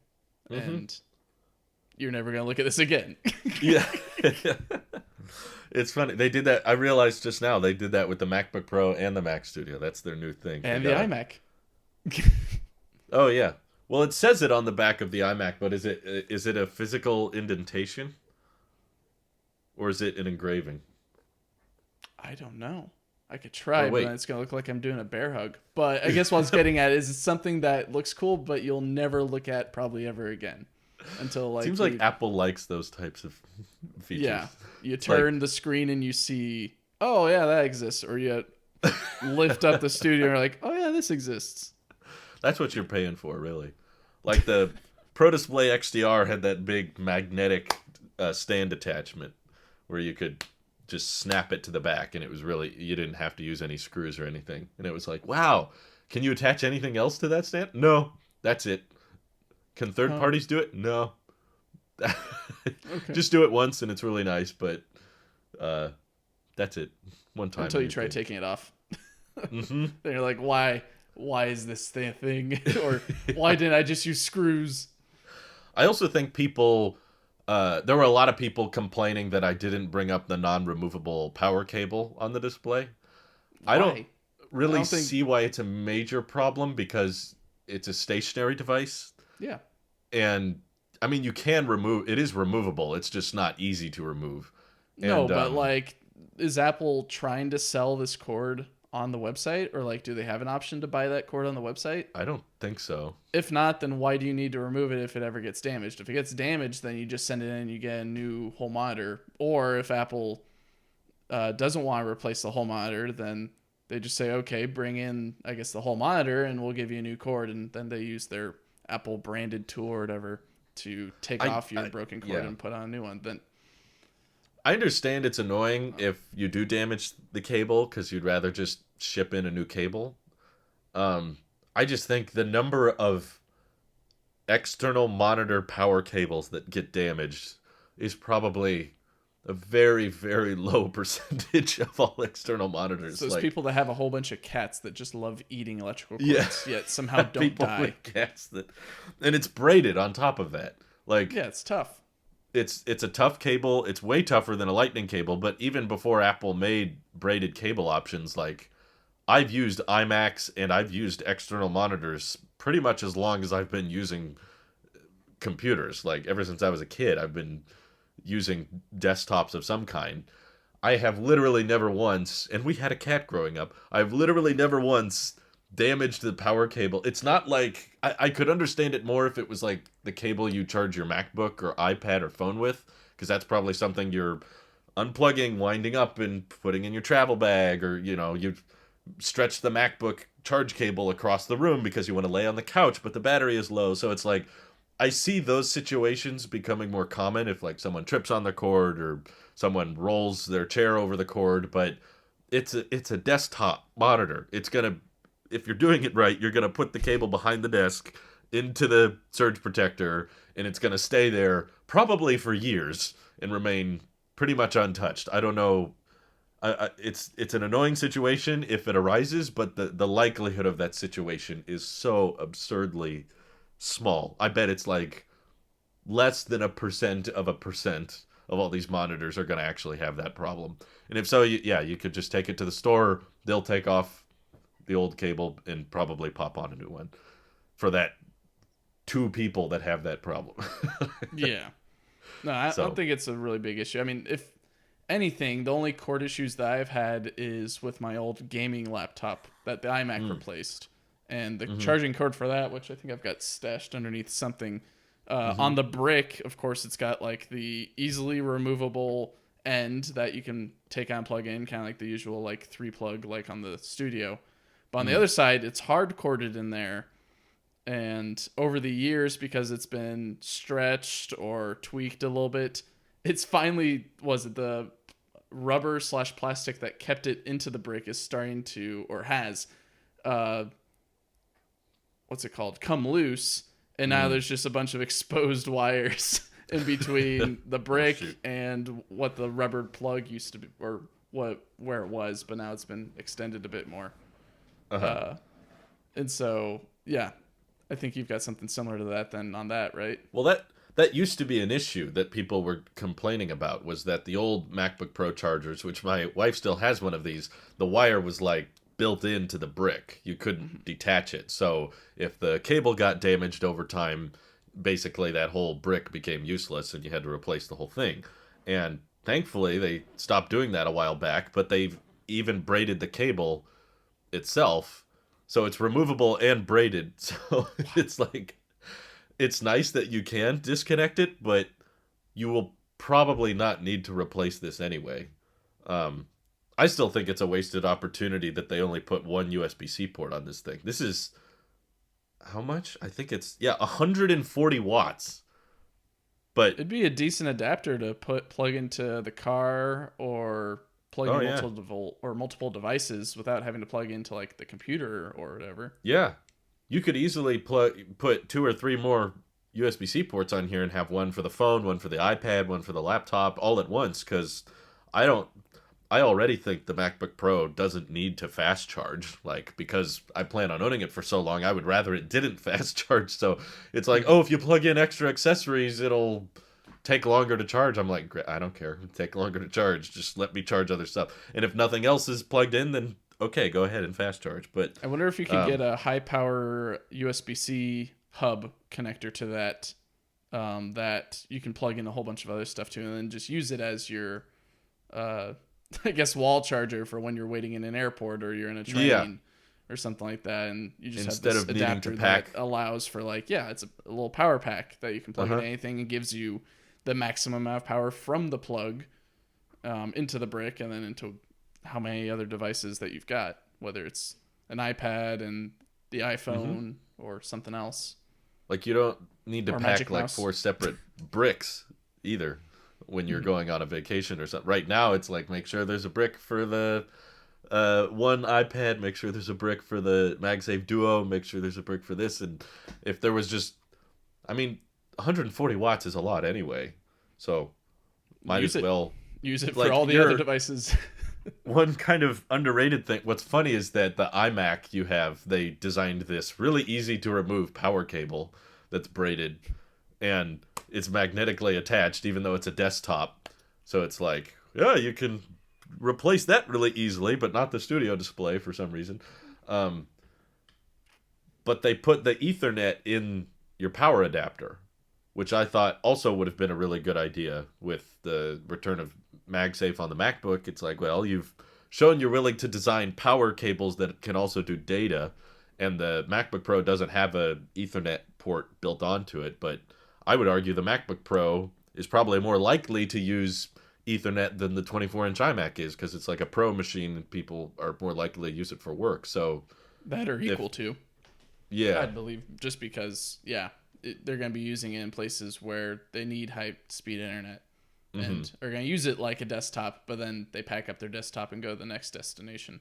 and you're never gonna look at this again. Yeah. It's funny. They did that. I realized just now they did that with the MacBook Pro and the Mac Studio. That's their new thing. And the iMac. Oh yeah. Well, it says it on the back of the iMac, but is it a physical indentation? Or is it an engraving? I don't know. I could try, but it's going to look like I'm doing a bear hug. But I guess what I was getting at is it's something that looks cool, but you'll never look at probably ever again. Until like seems like Apple likes those types of features. Yeah. You turn the screen and you see, oh yeah, that exists. Or you lift up the studio and you're like, oh yeah, this exists. That's what you're paying for, really. Like the Pro Display XDR had that big magnetic stand attachment where you could just snap it to the back, and it was really, you didn't have to use any screws or anything. And it was like, wow, can you attach anything else to that stand? No, that's it. Can third parties do it? No. Just do it once, and it's really nice, but that's it. One time. Until you try taking it off. Then you're like, why is this thing a thing? Or why didn't I just use screws? I also think people, there were a lot of people complaining that I didn't bring up the non-removable power cable on the display. Why? I don't really see why it's a major problem, because it's a stationary device. Yeah. And, I mean, you can remove, it is removable. It's just not easy to remove. No, but like, is Apple trying to sell this cord on the website, or like, do they have an option to buy that cord on the website? I don't think so. If not, then why do you need to remove it if it ever gets damaged? If it gets damaged, then you just send it in and you get a new whole monitor. Or if Apple doesn't want to replace the whole monitor, then they just say, okay, bring in, I guess, the whole monitor and we'll give you a new cord. And then they use their Apple branded tool or whatever to take off your broken cord and put on a new one. Then I understand it's annoying if you do damage the cable because you'd rather just ship in a new cable. I just think the number of external monitor power cables that get damaged is probably a very, very low percentage of all external monitors. So there's people that have a whole bunch of cats that just love eating electrical cords, yet somehow don't die. With cats and it's braided on top of that. Like, yeah, it's tough. It's a tough cable. It's way tougher than a lightning cable. But even before Apple made braided cable options, like, I've used iMacs and I've used external monitors pretty much as long as I've been using computers. Like, ever since I was a kid, I've been using desktops of some kind. I have literally never once, and we had a cat growing up, I've literally never once damaged the power cable. It's not like I could understand it more if it was like the cable you charge your MacBook or iPad or phone with, because that's probably something you're unplugging, winding up, and putting in your travel bag, or you stretch the MacBook charge cable across the room because you want to lay on the couch, but the battery is low. So it's like I see those situations becoming more common if like someone trips on the cord or someone rolls their chair over the cord, but it's a desktop monitor. It's gonna If you're doing it right, you're gonna put the cable behind the desk into the surge protector, and it's gonna stay there probably for years and remain pretty much untouched. I don't know. It's an annoying situation if it arises, but the likelihood of that situation is so absurdly small. I bet it's like less than a percent of all these monitors are going to actually have that problem. And if so, you could just take it to the store. They'll take off the old cable and probably pop on a new one for that two people that have that problem. Yeah. No, I don't think it's a really big issue. I mean, if anything, the only cord issues that I've had is with my old gaming laptop that the iMac replaced. And the charging cord for that, which I think I've got stashed underneath something. On the brick, of course, it's got like the easily removable end that you can take on, plug in, kind of like the usual like 3-plug like on the Studio. But on the other side, it's hard corded in there. And over the years, because it's been stretched or tweaked a little bit, it's finally, the rubber / plastic that kept it into the brick is starting to, or has, what's it called? Come loose. And now there's just a bunch of exposed wires in between the brick and what the rubber plug used to be, or where it was, but now it's been extended a bit more. And so, yeah, I think you've got something similar to that then on that, right? Well, that used to be an issue that people were complaining about, was that the old MacBook Pro chargers, which my wife still has one of these, the wire was like built into the brick. You couldn't detach it. So if the cable got damaged over time, basically that whole brick became useless and you had to replace the whole thing. And thankfully they stopped doing that a while back, but they've even braided the cable itself. So it's removable and braided. So it's like, it's nice that you can disconnect it, but you will probably not need to replace this anyway. I still think it's a wasted opportunity that they only put one USB-C port on this thing. This is how much? I think it's 140 watts. But it'd be a decent adapter to plug into the car or plug in multiple devices without having to plug into like the computer or whatever. Yeah. You could easily put 2 or 3 more USB-C ports on here and have one for the phone, one for the iPad, one for the laptop, all at once, because I already think the MacBook Pro doesn't need to fast charge, like, because I plan on owning it for so long, I would rather it didn't fast charge. So it's like, oh, if you plug in extra accessories, it'll take longer to charge. I'm like, I don't care. It'll take longer to charge. Just let me charge other stuff. And if nothing else is plugged in, then okay, go ahead and fast charge. But I wonder if you could get a high power USB-C hub connector to that, that you can plug in a whole bunch of other stuff to, and then just use it as your, I guess, wall charger for when you're waiting in an airport or you're in a train or something like that. And you just instead have this of adapter needing to pack, that allows for like, it's a little power pack that you can plug into anything and gives you the maximum amount of power from the plug into the brick and then into how many other devices that you've got, whether it's an iPad and the iPhone or something else. Like, you don't need to pack like 4 separate bricks either when you're going on a vacation or something. Right now, it's like, make sure there's a brick for the one iPad, make sure there's a brick for the MagSafe Duo, make sure there's a brick for this. And if there was just, 140 watts is a lot anyway. So might as well use it for all the other devices. One kind of underrated thing, what's funny is that the iMac you have, they designed this really easy to remove power cable that's braided, and it's magnetically attached even though it's a desktop. So it's like, you can replace that really easily, but not the studio display for some reason. But they put the Ethernet in your power adapter, which I thought also would have been a really good idea with the return of MagSafe on the MacBook. It's like, well, you've shown you're willing to design power cables that can also do data, and the MacBook Pro doesn't have a Ethernet port built onto it, but I would argue the MacBook Pro is probably more likely to use Ethernet than the 24-inch iMac is, because it's like a pro machine and people are more likely to use it for work. So that are equal to. Yeah. I believe, just because, they're going to be using it in places where they need high-speed internet and are going to use it like a desktop, but then they pack up their desktop and go to the next destination.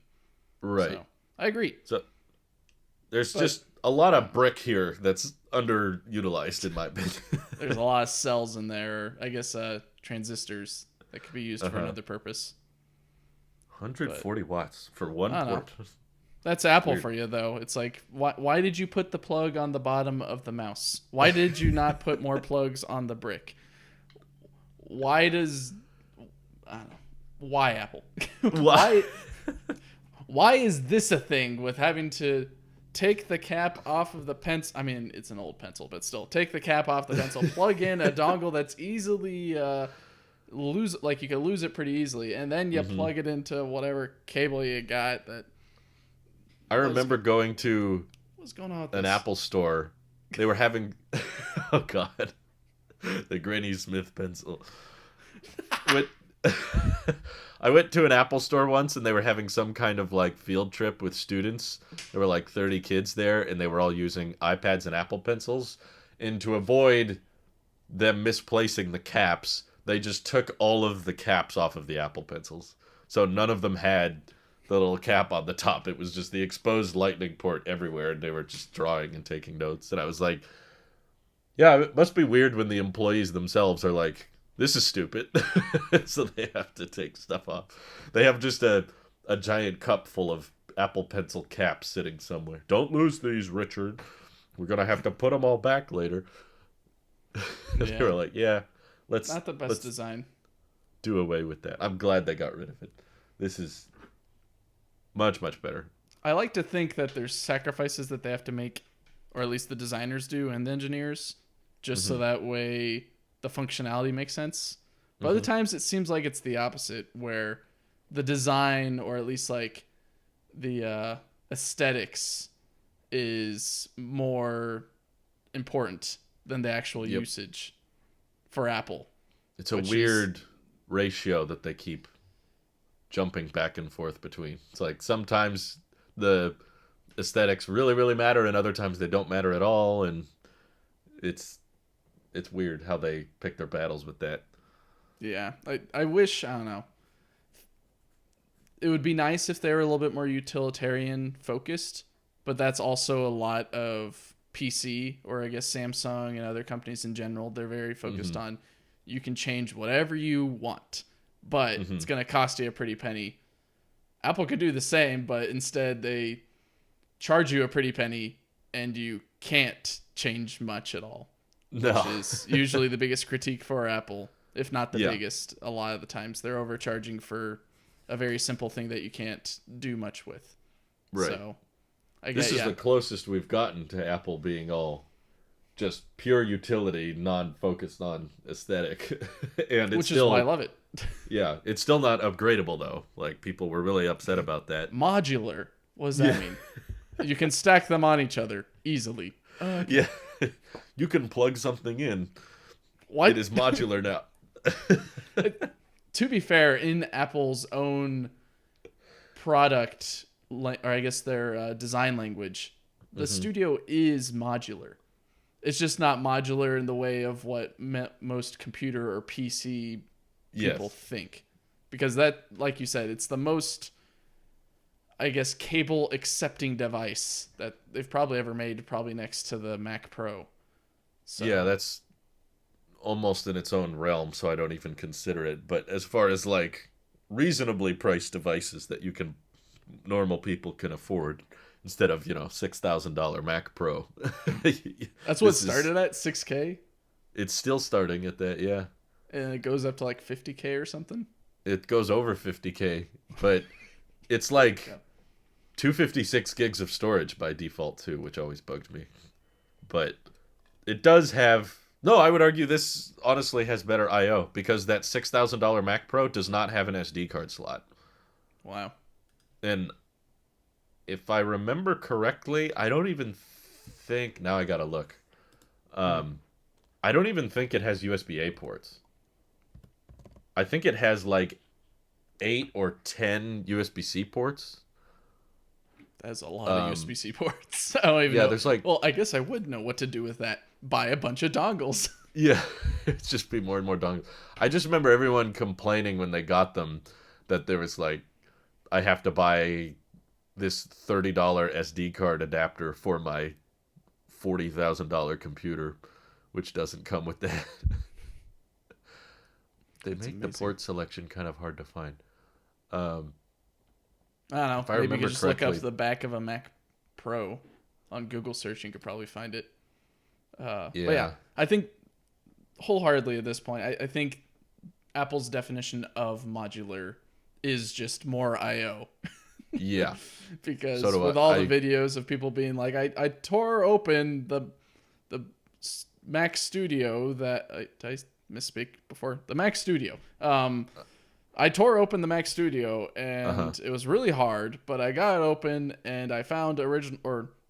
Right. So, I agree. So there's just a lot of brick here that's underutilized, in my opinion. There's a lot of cells in there, I guess transistors that could be used for another purpose. 140 watts for one port. That's Apple for you, though. It's like, why did you put the plug on the bottom of the mouse? Why did you not put more plugs on the brick? Why Apple? Why is this a thing with having to take the cap off of the pencil? I mean, it's an old pencil, but still, take the cap off the pencil, plug in a dongle that's easily you can lose it pretty easily, and then you plug it into whatever cable you got. I remember going to what's going on with an Apple store. They were having oh god, the Granny Smith pencil. I went to an Apple store once, and they were having some kind of like field trip with students. There were like 30 kids there, and they were all using iPads and Apple Pencils. And to avoid them misplacing the caps, they just took all of the caps off of the Apple Pencils. So none of them had the little cap on the top. It was just the exposed lightning port everywhere, and they were just drawing and taking notes. And I was like, yeah, it must be weird when the employees themselves are like, this is stupid. So they have to take stuff off. They have just a giant cup full of Apple Pencil caps sitting somewhere. Don't lose these, Richard. We're going to have to put them all back later. They were like, yeah, let's not the best design. Do away with that. I'm glad they got rid of it. This is much, much better. I like to think that there's sacrifices that they have to make, or at least the designers do and the engineers, just so that way the functionality makes sense. But other times it seems like it's the opposite, where the design, or at least like the aesthetics, is more important than the actual usage for Apple. It's a weird ratio that they keep jumping back and forth between. It's like sometimes the aesthetics really, really matter, and other times they don't matter at all, and it's weird how they pick their battles with that. Yeah, I wish, I don't know. It would be nice if they were a little bit more utilitarian focused, but that's also a lot of PC, or I guess Samsung and other companies in general. They're very focused on, you can change whatever you want, but it's going to cost you a pretty penny. Apple could do the same, but instead they charge you a pretty penny and you can't change much at all. No. Which is usually the biggest critique for Apple, if not the biggest. A lot of the times they're overcharging for a very simple thing that you can't do much with. Right. So, this is the closest we've gotten to Apple being all just pure utility, non-focused on aesthetic. And which is why I love it. Yeah, it's still not upgradable though. Like, people were really upset about that. Modular. What does that mean? You can stack them on each other easily. Yeah. You can plug something in. What? It is modular now. To be fair, in Apple's own product, or I guess their design language, the Studio is modular. It's just not modular in the way of what most computer or PC people think. Because that, like you said, it's the most, I guess, cable accepting device that they've probably ever made, probably next to the Mac Pro. So. Yeah, that's almost in its own realm, so I don't even consider it. But as far as like reasonably priced devices that normal people can afford, instead of, $6,000 Mac Pro. That's what it started at, $6K? It's still starting at that, yeah. And it goes up to like $50K or something? It goes over $50K, but it's like 256 gigs of storage by default too, which always bugged me. But it does have... No, I would argue this honestly has better I/O, because that $6,000 Mac Pro does not have an SD card slot. Wow. And if I remember correctly, I don't even think. Now I gotta look. I don't even think it has USBA ports. I think it has like 8 or 10 USB-C ports. That's a lot of USB-C ports. I don't even know. There's like... Well, I guess I would know what to do with that. Buy a bunch of dongles. Yeah, it's just be more and more dongles. I just remember everyone complaining when they got them that there was like, I have to buy this $30 SD card adapter for my $40,000 computer, which doesn't come with that. They make amazing. The port selection kind of hard to find. I don't know. Maybe you could just look up the back of a Mac Pro on Google search and you could probably find it. But yeah, I think wholeheartedly at this point, I think Apple's definition of modular is just more I/O. Yeah. Because with all the videos of people being like, I tore open the Mac Studio that... did I misspeak before? The Mac Studio. I tore open the Mac Studio and it was really hard, but I got it open and I found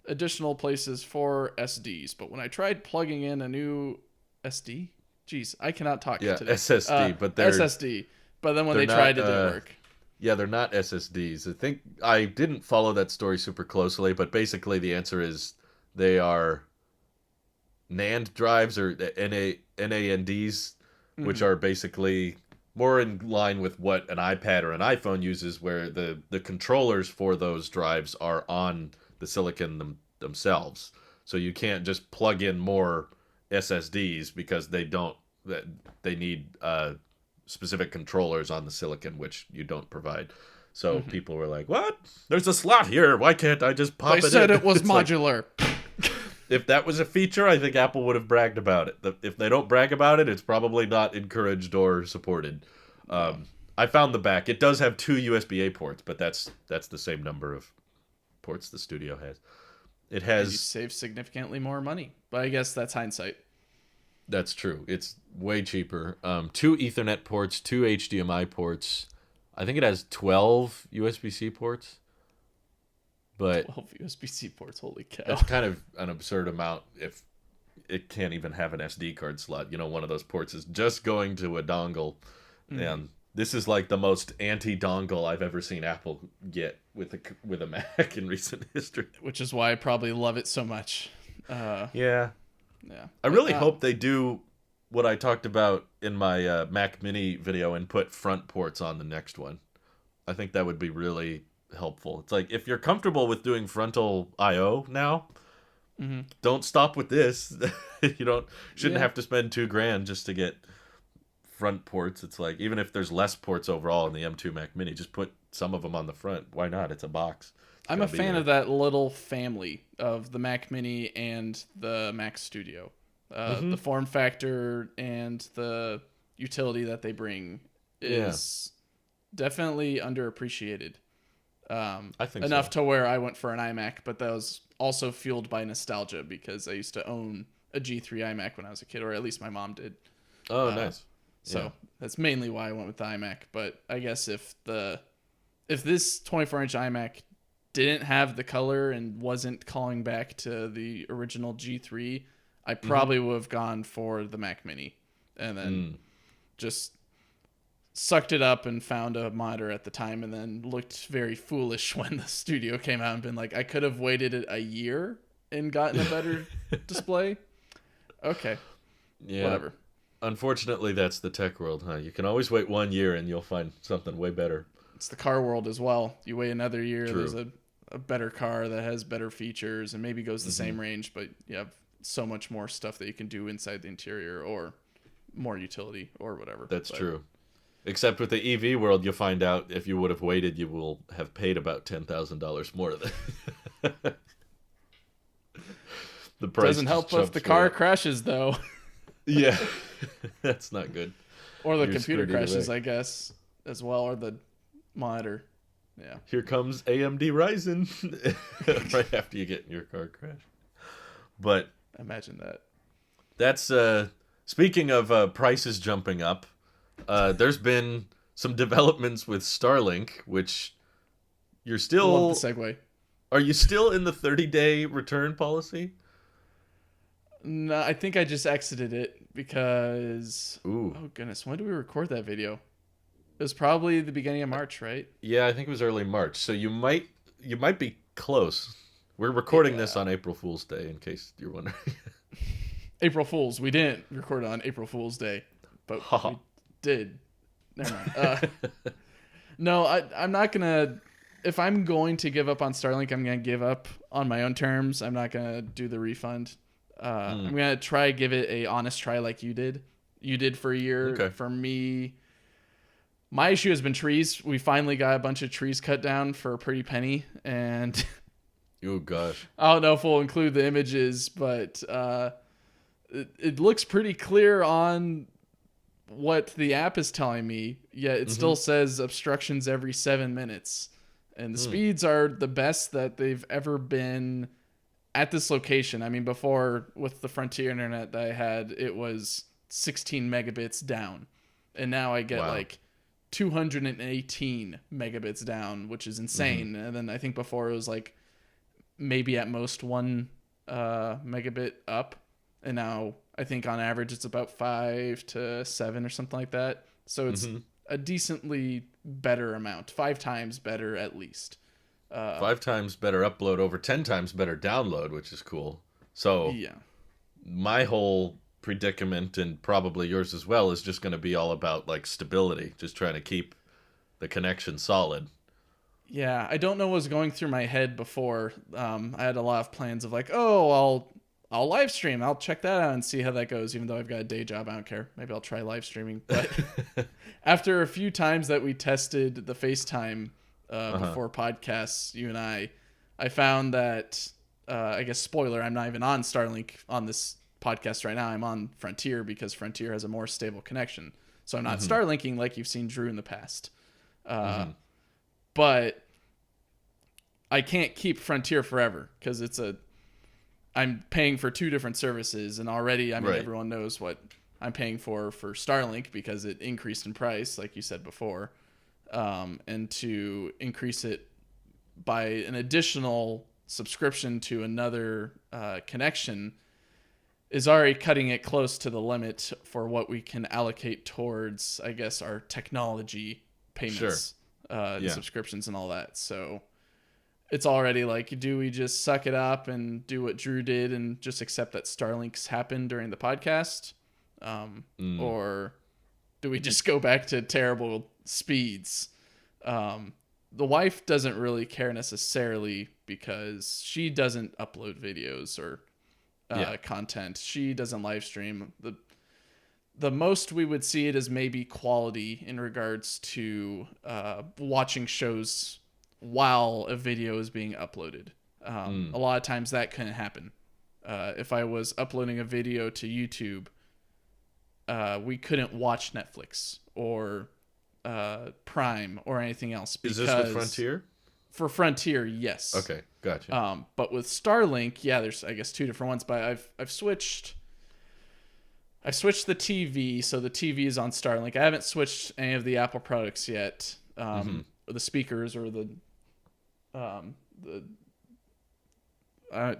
additional places for SDs. But when I tried plugging in a new SD, jeez, I cannot talk today. SSD, but they're SSD. But then when they tried, it didn't work. Yeah, they're not SSDs. I think I didn't follow that story super closely, but basically the answer is they are NAND drives or NANDs, which are basically more in line with what an iPad or an iPhone uses, where the controllers for those drives are on the silicon themselves. So you can't just plug in more SSDs because they need specific controllers on the silicon, which you don't provide. So people were like, what? There's a slot here. Why can't I just pop it in? They said it was modular. Like, if that was a feature, I think Apple would have bragged about it. If they don't brag about it, it's probably not encouraged or supported. I found the back. It does have 2 USB-A ports, but that's the same number of ports the Studio has. It has... You save significantly more money, but I guess that's hindsight. That's true. It's way cheaper. 2 Ethernet ports, 2 HDMI ports. I think it has 12 USB-C ports. But 12 USB-C ports, holy cow. It's kind of an absurd amount if it can't even have an SD card slot. You know, one of those ports is just going to a dongle. And this is like the most anti-dongle I've ever seen Apple get with a Mac in recent history. Which is why I probably love it so much. Yeah. I really hope they do what I talked about in my Mac Mini video and put front ports on the next one. I think that would be really helpful. It's like, if you're comfortable with doing frontal I/O now, don't stop with this. You shouldn't have to spend $2,000 just to get front ports. It's like, even if there's less ports overall in the M2 Mac Mini, just put some of them on the front. Why not? It's a box. I'm a fan of that little family of the Mac Mini and the Mac Studio. The form factor and the utility that they bring is definitely underappreciated. I think enough to where I went for an iMac, but that was also fueled by nostalgia because I used to own a G3 iMac when I was a kid, or at least my mom did. Oh, nice. So that's mainly why I went with the iMac. But I guess if this 24-inch iMac didn't have the color and wasn't calling back to the original G3, I probably would have gone for the Mac Mini and then just sucked it up and found a monitor at the time, and then looked very foolish when the Studio came out and been like, I could have waited a year and gotten a better display. Okay. Yeah. Whatever. Unfortunately, that's the tech world, huh? You can always wait 1 year and you'll find something way better. It's the car world as well. You wait another year, True. There's a better car that has better features and maybe goes the same range, but you have so much more stuff that you can do inside the interior or more utility or whatever. That's true. Except with the EV world, you'll find out if you would have waited, you will have paid about $10,000 more. The price doesn't help if the car crashes, though. Yeah, that's not good. Or the computer crashes, I guess, as well, or the monitor. Yeah. Here comes AMD Ryzen right after you get in your car crash. But imagine that. That's speaking of prices jumping up. There's been some developments with StarLink, which you're still... I love the segue. Are you still in the 30-day return policy? No, I think I just exited it because... Ooh. Oh, goodness. When did we record that video? It was probably the beginning of March, right? Yeah, I think it was early March. So you might be close. We're recording this Yeah. on April Fool's Day, in case you're wondering. April Fools. We didn't record on April Fool's Day, but Haha. we did. Never mind. No, I'm not going to... If I'm going to give up on StarLink, I'm going to give up on my own terms. I'm not going to do the refund. I'm going to try give it a honest try like you did. You did for a year. Okay. For me, my issue has been trees. We finally got a bunch of trees cut down for a pretty penny. And Oh gosh. I don't know if we'll include the images, but it looks pretty clear on what the app is telling me. Yet it still says obstructions every 7 minutes. And the speeds are the best that they've ever been at this location. I mean, before with the Frontier internet that I had, it was 16 megabits down. And now I get like 218 megabits down, which is insane. And then I think before it was like maybe at most 1 megabit up. And now I think on average it's about 5 to 7 or something like that. So it's a decently better amount, 5 times better at least. 5 times better upload over 10 times better download, which is cool. So Yeah. my whole predicament, and probably yours as well, is just going to be all about like stability, just trying to keep the connection solid. Yeah, I don't know what was going through my head before. I had a lot of plans of like, oh, I'll live stream. I'll check that out and see how that goes. Even though I've got a day job, I don't care. Maybe I'll try live streaming. But after a few times that we tested the FaceTime before podcasts, you and I found that I guess spoiler, I'm not even on StarLink on this podcast right now. I'm on Frontier because Frontier has a more stable connection. So I'm not StarLinking like you've seen Drew in the past. But I can't keep Frontier forever because I'm paying for 2 different services, and already, I mean, everyone knows what I'm paying for StarLink because it increased in price, like you said before, and to increase it by an additional subscription to another connection is already cutting it close to the limit for what we can allocate towards, I guess, our technology payments, and subscriptions and all that. So it's already like, do we just suck it up and do what Drew did and just accept that Starlinks happened during the podcast? Or do we just go back to terrible speeds? The wife doesn't really care necessarily because she doesn't upload videos or content. She doesn't live stream. The most we would see it is maybe quality in regards to watching shows while a video is being uploaded. A lot of times that couldn't happen. If I was uploading a video to YouTube, we couldn't watch Netflix or Prime or anything else. Is this with Frontier? For Frontier, yes. Okay, gotcha. But with StarLink, yeah, there's I guess 2 different ones. But I've switched the TV, so the TV is on StarLink. I haven't switched any of the Apple products yet, or the speakers or the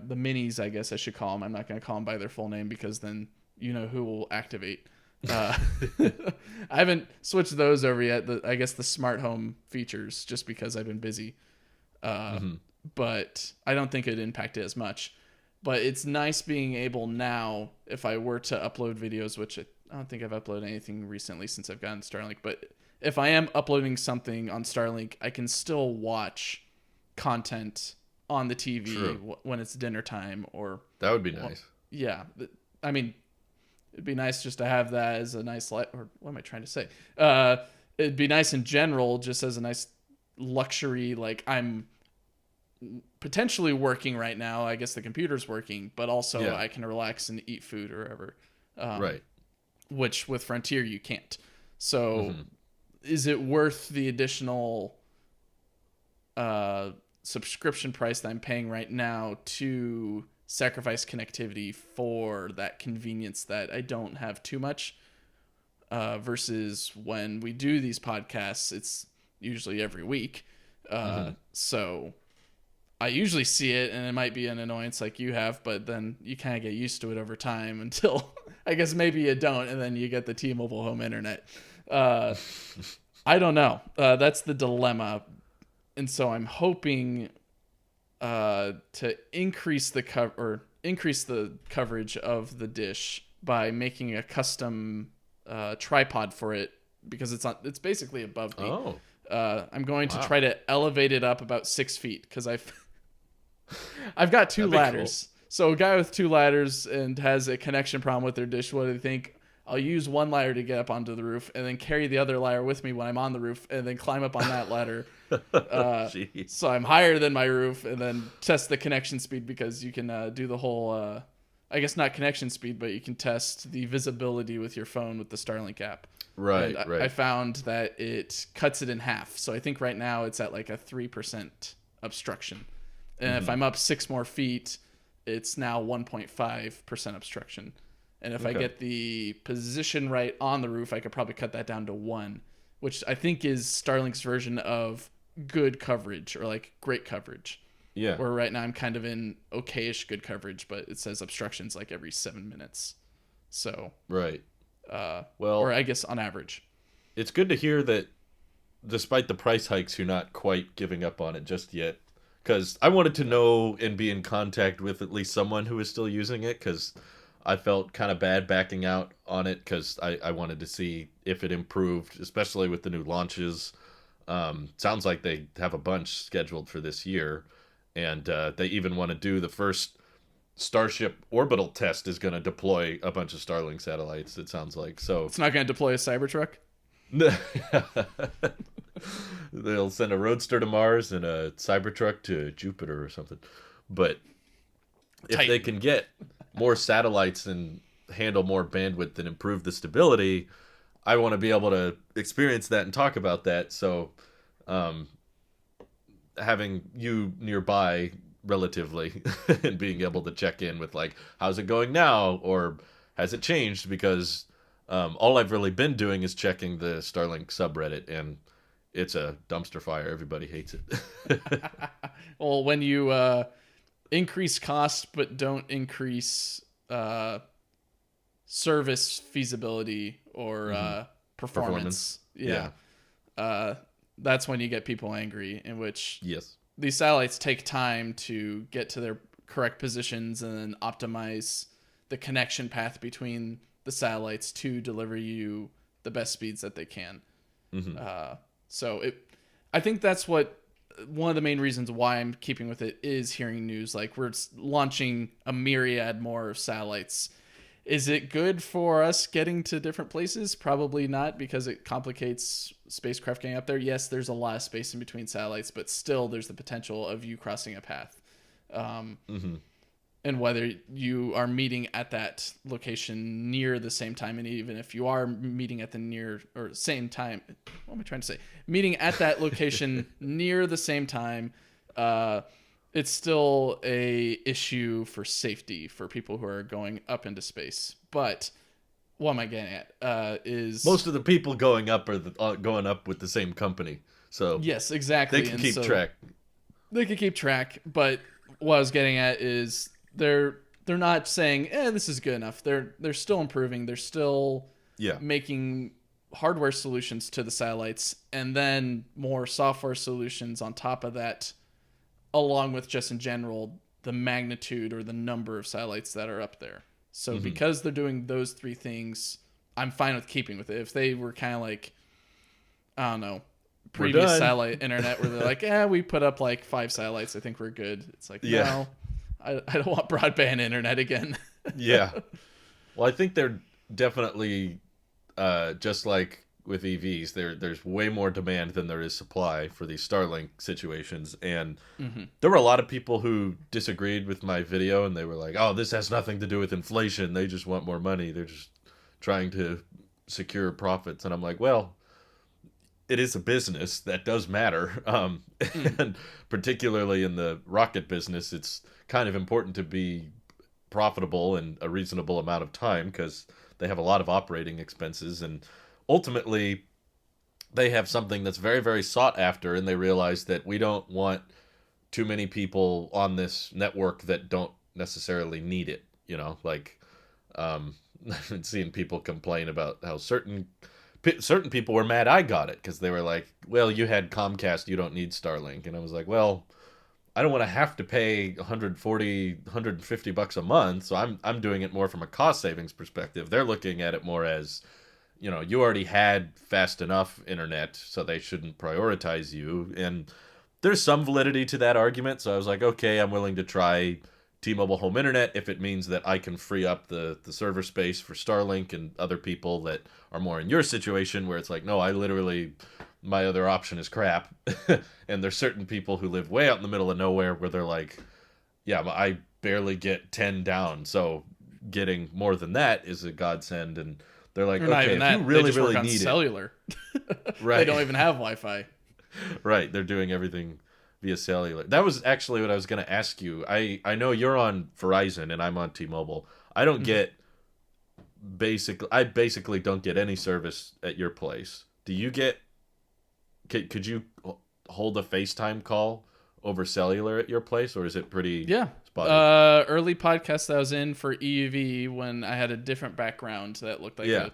minis, I guess I should call them. I'm not going to call them by their full name because then you know who will activate. I haven't switched those over yet. I guess the smart home features, just because I've been busy. But I don't think it'd impact it as much. But it's nice being able now, if I were to upload videos, which I don't think I've uploaded anything recently since I've gotten Starlink, but if I am uploading something on Starlink, I can still watch content on the TV when it's dinner time. Or that would be nice. Yeah. I mean, it'd be nice just to have that as a nice or what am I trying to say? It'd be nice in general, just as a nice luxury. Like, I'm potentially working right now. I guess the computer's working, but also I can relax and eat food or whatever. Right. Which with Frontier you can't. So is it worth the additional subscription price that I'm paying right now to sacrifice connectivity for that convenience that I don't have too much? Versus when we do these podcasts, it's usually every week. So I usually see it, and it might be an annoyance like you have, but then you kind of get used to it over time until I guess maybe you don't, and then you get the T-Mobile home internet. I don't know. That's the dilemma, and so I'm hoping to increase the coverage of the dish by making a custom tripod for it, because it's basically above me. Oh. I'm going to try to elevate it up about 6 feet, because I've got two ladders. Cool. So a guy with two ladders and has a connection problem with their dish. What do you think? I'll use one ladder to get up onto the roof, and then carry the other ladder with me when I'm on the roof, and then climb up on that ladder. So I'm higher than my roof, and then test the connection speed, because you can do the whole, I guess not connection speed, but you can test the visibility with your phone with the StarLink app. Right, and right. I found that it cuts it in half. So I think right now it's at like a 3% obstruction. And if I'm up 6 more feet, it's now 1.5% obstruction. And if I get the position right on the roof, I could probably cut that down to 1, which I think is Starlink's version of good coverage, or like great coverage. Yeah. Where right now I'm kind of in okayish good coverage, but it says obstructions like every 7 minutes. So. Right. Well, or I guess on average. It's good to hear that despite the price hikes, you're not quite giving up on it just yet. Because I wanted to know and be in contact with at least someone who is still using it, because I felt kind of bad backing out on it, because I wanted to see if it improved, especially with the new launches. Sounds like they have a bunch scheduled for this year, and they even want to do the first Starship orbital test is going to deploy a bunch of Starlink satellites, it sounds like. So it's not going to deploy a Cybertruck? They'll send a Roadster to Mars and a Cybertruck to Jupiter or something. But if they can get more satellites and handle more bandwidth and improve the stability, I want to be able to experience that and talk about that. So having you nearby relatively and being able to check in with like, how's it going now, or has it changed, because all I've really been doing is checking the Starlink subreddit, and it's a dumpster fire. Everybody hates it. Well, when you increase cost but don't increase service feasibility or performance. Yeah. That's when you get people angry, in which these satellites take time to get to their correct positions and then optimize the connection path between the satellites to deliver you the best speeds that they can. I think that's one of the main reasons why I'm keeping with it is hearing news like we're launching a myriad more satellites. Is it good for us getting to different places? Probably not, because it complicates spacecraft getting up there. Yes, there's a lot of space in between satellites, but still there's the potential of you crossing a path. And whether you are meeting at that location near the same time, and even if you are meeting at the same time, what am I trying to say? Meeting at that location near the same time, it's still a issue for safety for people who are going up into space. But what am I getting at? Is most of the people going up are going up with the same company. So yes, exactly. They can keep track. They can keep track. But what I was getting at is they're not saying, this is good enough. They're still improving. They're still making hardware solutions to the satellites, and then more software solutions on top of that, along with just in general the magnitude or the number of satellites that are up there. So because they're doing those three things, I'm fine with keeping with it. If they were kind of like, I don't know, previous satellite internet where they're like, we put up like 5 satellites, I think we're good. It's like, no, I don't want broadband internet again. Yeah. Well, I think they're definitely just like with EVs, there's way more demand than there is supply for these Starlink situations. And there were a lot of people who disagreed with my video, and they were like, oh, this has nothing to do with inflation. They just want more money. They're just trying to secure profits. And I'm like, well, it is a business that does matter. And particularly in the rocket business, it's kind of important to be profitable in a reasonable amount of time, because they have a lot of operating expenses, and ultimately they have something that's very, very sought after, and they realize that we don't want too many people on this network that don't necessarily need it. Like I've been seeing people complain about how certain people were mad I got it because they were like, well, you had Comcast, you don't need Starlink. And I was like, well, I don't want to have to pay 140, 150 bucks a month. So I'm doing it more from a cost savings perspective. They're looking at it more as, you already had fast enough internet, so they shouldn't prioritize you. And there's some validity to that argument. So I was like, okay, I'm willing to try T-Mobile Home Internet if it means that I can free up the server space for Starlink and other people that are more in your situation where it's like, no, my other option is crap. And there's certain people who live way out in the middle of nowhere where they're like, yeah, I barely get 10 down. So getting more than that is a godsend. And they're like, okay, if you really, really need it. Cellular. Right. They don't even have Wi-Fi. Right. They're doing everything via cellular. That was actually what I was going to ask you. I know you're on Verizon and I'm on T-Mobile. I don't get I basically don't get any service at your place. Do you get, could you hold a FaceTime call over cellular at your place, or is it pretty spotty? Early podcast that I was in for EUV when I had a different background that looked like a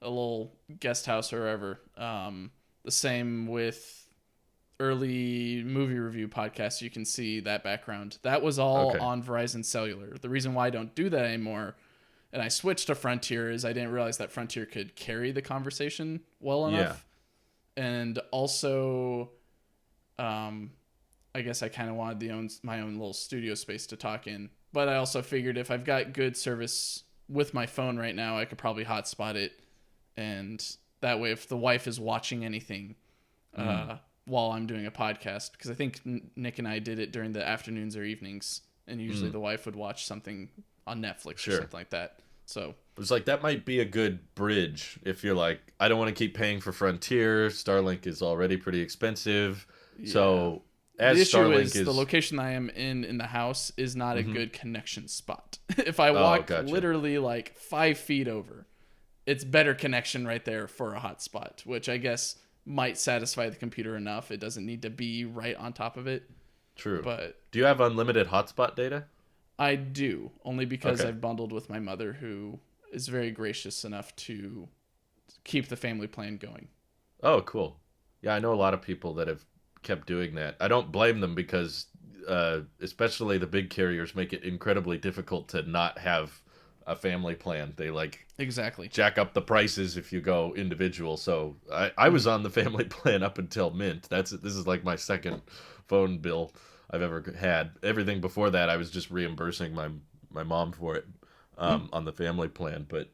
little guest house or wherever. The same with early movie review podcasts. You can see that background. That was all on Verizon Cellular. The reason why I don't do that anymore, and I switched to Frontier, is I didn't realize that Frontier could carry the conversation well enough. And also, I guess I kind of wanted my own little studio space to talk in. But I also figured if I've got good service with my phone right now, I could probably hotspot it. And that way, if the wife is watching anything while I'm doing a podcast, because I think Nick and I did it during the afternoons or evenings, and usually the wife would watch something on Netflix or something like that. So it's like that might be a good bridge if you're like, I don't want to keep paying for Frontier. Starlink is already pretty expensive. Yeah. So as the issue Starlink is the location I am in the house is not a good connection spot. If I walk literally like 5 feet over, it's better connection right there for a hotspot, which I guess might satisfy the computer enough. It doesn't need to be right on top of it. True. But do you have unlimited hotspot data? I do, only because I've bundled with my mother, who is very gracious enough to keep the family plan going. Oh, cool. Yeah, I know a lot of people that have kept doing that. I don't blame them because especially the big carriers make it incredibly difficult to not have a family plan. They jack up the prices if you go individual. So I was on the family plan up until Mint. This is like my second phone bill I've ever had. Everything before that, I was just reimbursing my mom for it on the family plan. But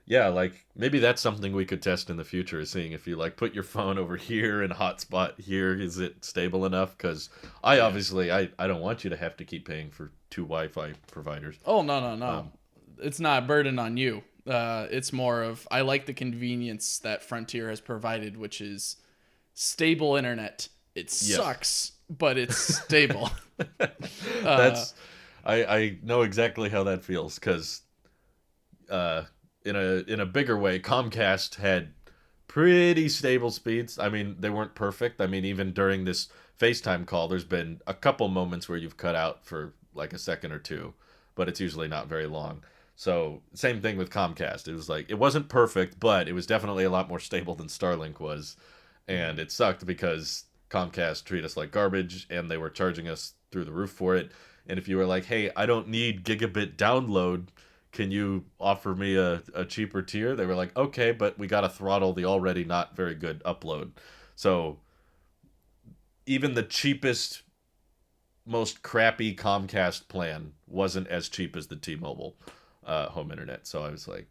yeah, like maybe that's something we could test in the future, is seeing if you like put your phone over here and hotspot here, is it stable enough? Because obviously I don't want you to have to keep paying for 2 Wi-Fi providers. Oh, no. It's not a burden on you. It's more of, I like the convenience that Frontier has provided, which is stable internet. It sucks, but it's stable. I know exactly how that feels, because in a bigger way, Comcast had pretty stable speeds. I mean, they weren't perfect. I mean, even during this FaceTime call, there's been a couple moments where you've cut out for like a second or two, but it's usually not very long. So same thing with Comcast. It was like, it wasn't perfect, but it was definitely a lot more stable than Starlink was. And it sucked because Comcast treated us like garbage and they were charging us through the roof for it. And if you were like, hey, I don't need gigabit download, can you offer me a cheaper tier? They were like, okay, but we got to throttle the already not very good upload. So even the cheapest, most crappy Comcast plan wasn't as cheap as the T-Mobile home internet. So I was like,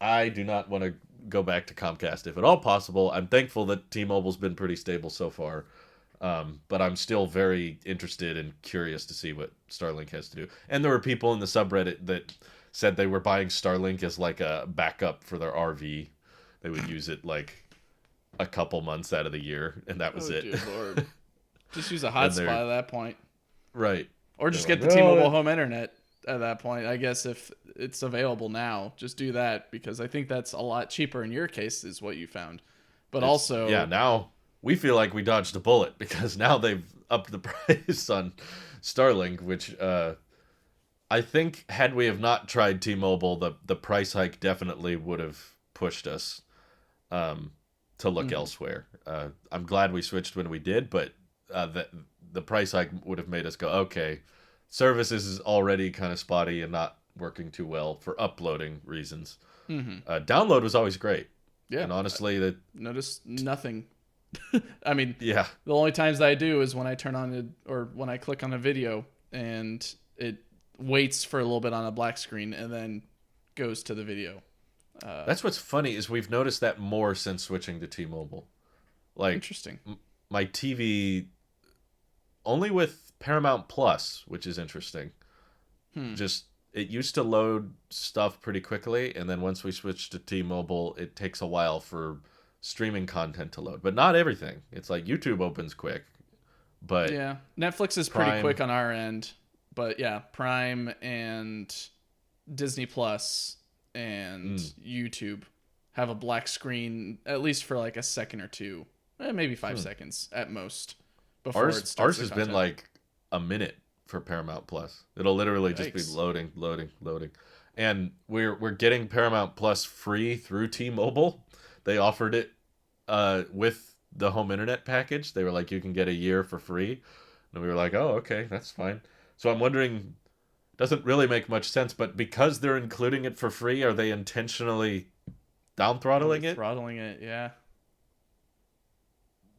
I do not want to go back to Comcast if at all possible. I'm thankful that T-Mobile's been pretty stable so far. But I'm still very interested and curious to see what Starlink has to do. And there were people in the subreddit that said they were buying Starlink as like a backup for their RV. They would use it like a couple months out of the year, and that was it. Dear Lord. Just use a hotspot at that point. Right. Or just get the T-Mobile home internet at that point. I guess if it's available now, just do that, because I think that's a lot cheaper in your case, is what you found. But also... Yeah, now... we feel like we dodged a bullet, because now they've upped the price on StarLink, which I think had we have not tried T-Mobile, the price hike definitely would have pushed us to look elsewhere. I'm glad we switched when we did, but the price hike would have made us go, okay, services is already kind of spotty and not working too well for uploading reasons. Download was always great. Yeah. And honestly, that noticed nothing. I mean, yeah, the only times that I do is when I turn on it or when I click on a video and it waits for a little bit on a black screen and then goes to the video. That's what's funny is we've noticed that more since switching to T-Mobile. Like, interesting. My TV, only with Paramount Plus, which is interesting. Just, it used to load stuff pretty quickly, and then once we switched to T-Mobile, it takes a while for streaming content to load. But not everything. It's like YouTube opens quick. But yeah, Netflix is pretty quick on our end. But yeah, Prime and Disney Plus and YouTube have a black screen at least for like a second or two, maybe 5 seconds at most. Before ours has been like a minute for Paramount Plus. It'll literally just be loading. And we're getting Paramount Plus free through T-Mobile. They offered it with the home internet package. They were like, you can get a year for free. And we were like, oh, okay, that's fine. So I'm wondering, doesn't really make much sense, but because they're including it for free, are they intentionally down throttling it? Throttling it, yeah.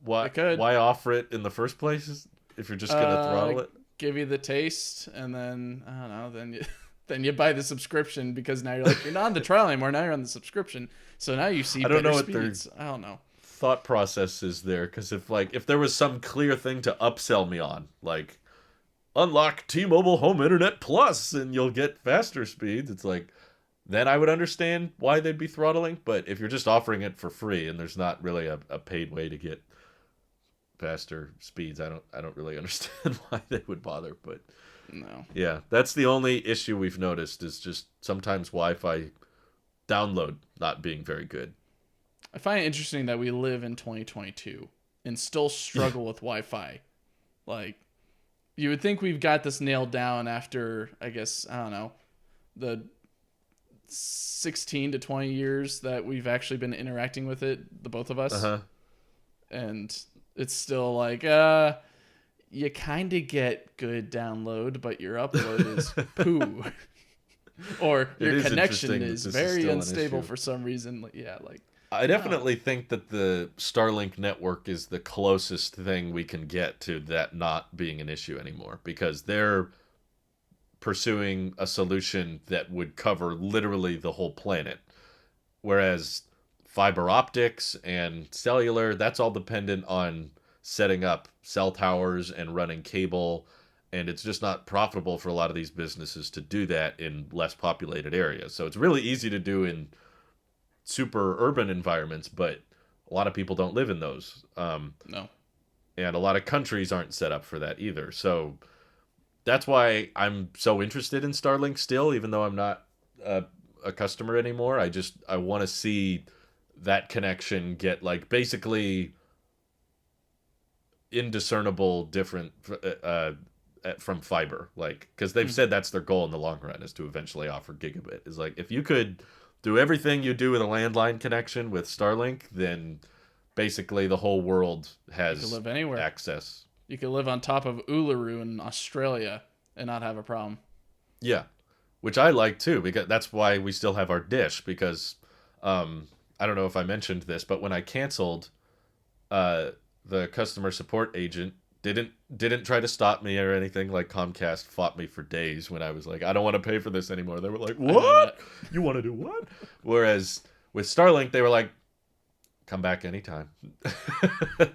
Why offer it in the first place if you're just gonna throttle it? Give you the taste, and then I don't know. Then you buy the subscription because now you're like, you're not on the trial anymore. Now you're on the subscription, so now you see. I don't know what speeds. I don't know. Thought process is there, because if there was some clear thing to upsell me on, like unlock T-Mobile Home Internet Plus and you'll get faster speeds, it's like, then I would understand why they'd be throttling. But if you're just offering it for free and there's not really a paid way to get faster speeds, I don't really understand why they would bother. But no, yeah, that's the only issue we've noticed, is just sometimes Wi-Fi download not being very good. I find it interesting that we live in 2022 and still struggle with Wi-Fi. Like, you would think we've got this nailed down after, I guess, I don't know, the 16 to 20 years that we've actually been interacting with it, the both of us. And it's still like, you kind of get good download, but your upload is poo. Or your connection is very unstable for some reason. Yeah, like, I definitely think that the StarLink network is the closest thing we can get to that not being an issue anymore, because they're pursuing a solution that would cover literally the whole planet. Whereas fiber optics and cellular, that's all dependent on setting up cell towers and running cable, and it's just not profitable for a lot of these businesses to do that in less populated areas. So it's really easy to do in super urban environments, but a lot of people don't live in those. No. And a lot of countries aren't set up for that either. So that's why I'm so interested in StarLink still, even though I'm not a customer anymore. I want to see that connection get, like, basically indiscernible different from fiber, like, because they've said that's their goal in the long run, is to eventually offer gigabit. Is like, if you could do everything you do with a landline connection with StarLink, then basically the whole world has you can live anywhere. Access. You could live on top of Uluru in Australia and not have a problem. Yeah, which I like too, because that's why we still have our dish, because I don't know if I mentioned this, but when I canceled, the customer support agent didn't try to stop me or anything. Like, Comcast fought me for days when I was like, I don't want to pay for this anymore. They were like, what? You want to do what? Whereas with StarLink, they were like, come back anytime.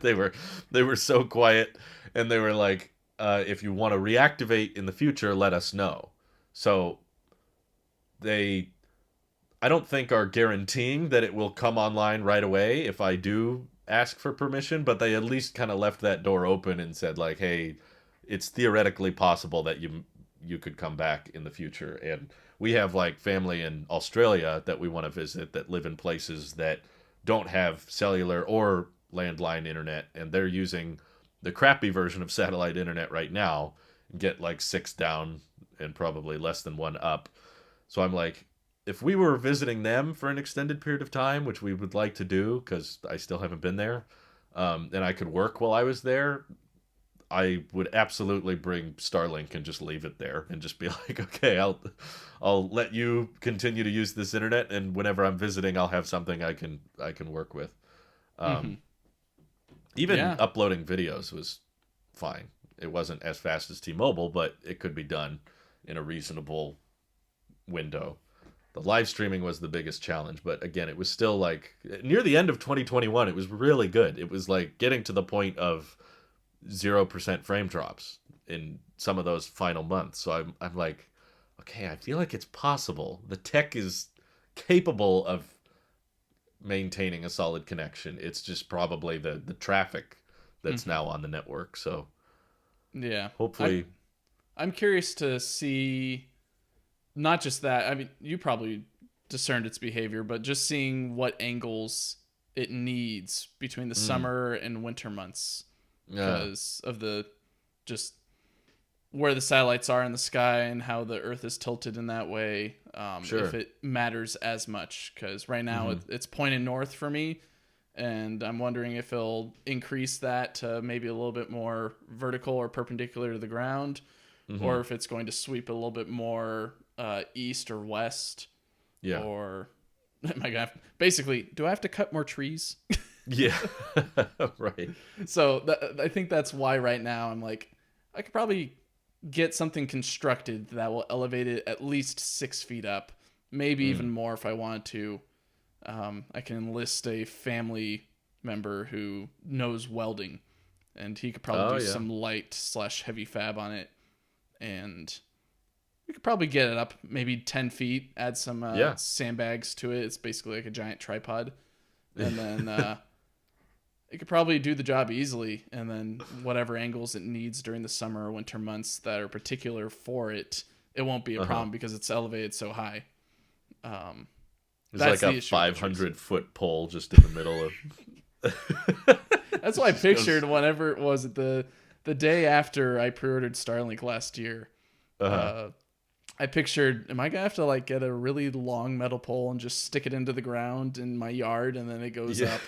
they were so quiet, and they were like, if you want to reactivate in the future, let us know. So I don't think are guaranteeing that it will come online right away if I do ask for permission, but they at least kind of left that door open and said, like, hey, it's theoretically possible that you could come back in the future. And we have, like, family in Australia that we want to visit that live in places that don't have cellular or landline internet, and they're using the crappy version of satellite internet right now, get like 6 down and probably less than 1 up. So I'm like, if we were visiting them for an extended period of time, which we would like to do because I still haven't been there, and I could work while I was there, I would absolutely bring StarLink and just leave it there and just be like, okay, I'll let you continue to use this internet, and whenever I'm visiting, I'll have something I can work with. Even uploading videos was fine. It wasn't as fast as T-Mobile, but it could be done in a reasonable window. The live streaming was the biggest challenge, but again, it was still like near the end of 2021, it was really good. It was like getting to the point of 0% frame drops in some of those final months. So I'm like, okay, I feel like it's possible. The tech is capable of maintaining a solid connection. It's just probably the traffic that's now on the network. So yeah, hopefully I'm curious to see not just that. I mean, you probably discerned its behavior, but just seeing what angles it needs between the summer and winter months because of the just where the satellites are in the sky and how the Earth is tilted in that way. If it matters as much, because right now it's pointing north for me, and I'm wondering if it'll increase that to maybe a little bit more vertical or perpendicular to the ground, or if it's going to sweep a little bit more east or west. Yeah. Or am I gonna basically, do I have to cut more trees? Yeah. Right. So I think that's why right now I'm like, I could probably get something constructed that will elevate it at least 6 feet up, maybe even more if I wanted to. I can enlist a family member who knows welding, and he could probably do some light/heavy fab on it, and we could probably get it up maybe 10 feet, add some sandbags to it. It's basically like a giant tripod, and then it could probably do the job easily, and then whatever angles it needs during the summer or winter months that are particular for it, it won't be a problem because it's elevated so high. It's like a 500-foot pole just in the middle of... That's what I pictured whenever it was the day after I pre-ordered StarLink last year. I pictured, am I going to have to like get a really long metal pole and just stick it into the ground in my yard, and then it goes up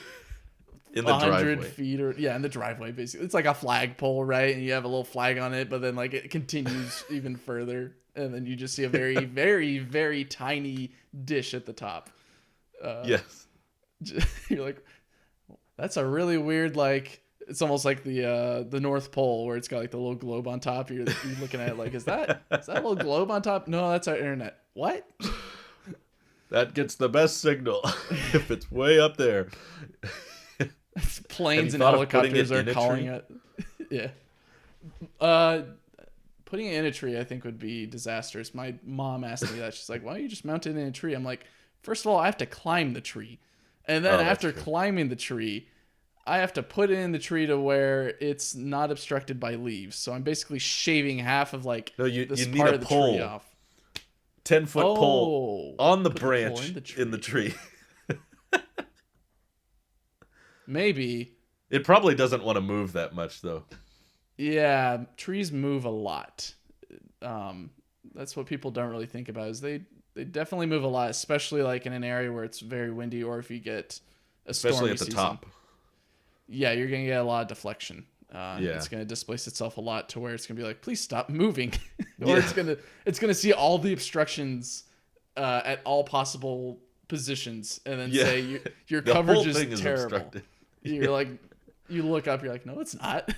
in the 100 driveway. feet or in the driveway, basically. It's like a flagpole, right? And you have a little flag on it, but then like it continues even further, and then you just see a very, very, very tiny dish at the top. Yes. You're like, that's a really weird, like, it's almost like the North Pole where it's got like the little globe on top. You're looking at it like, is that a little globe on top? No, that's our internet. What? That gets the best signal if it's way up there. Planes and helicopters are calling it. Yeah. Putting it in a tree, I think, would be disastrous. My mom asked me that. She's like, why don't you just mount it in a tree? I'm like, first of all, I have to climb the tree. And then after climbing the tree, I have to put it in the tree to where it's not obstructed by leaves. So I'm basically shaving half of like this you part need of the pole. tree off. 10-foot pole on the branch in the tree. Maybe. It probably doesn't want to move that much, though. Yeah, trees move a lot. That's what people don't really think about, is they definitely move a lot, especially like in an area where it's very windy, or if you get a stormy especially at the season. top. Yeah, you're going to get a lot of deflection. It's going to displace itself a lot to where it's going to be like, please stop moving. Or it's going to see all the obstructions at all possible positions, and then say your coverage is terrible. You're like, you look up, you're like, no, it's not.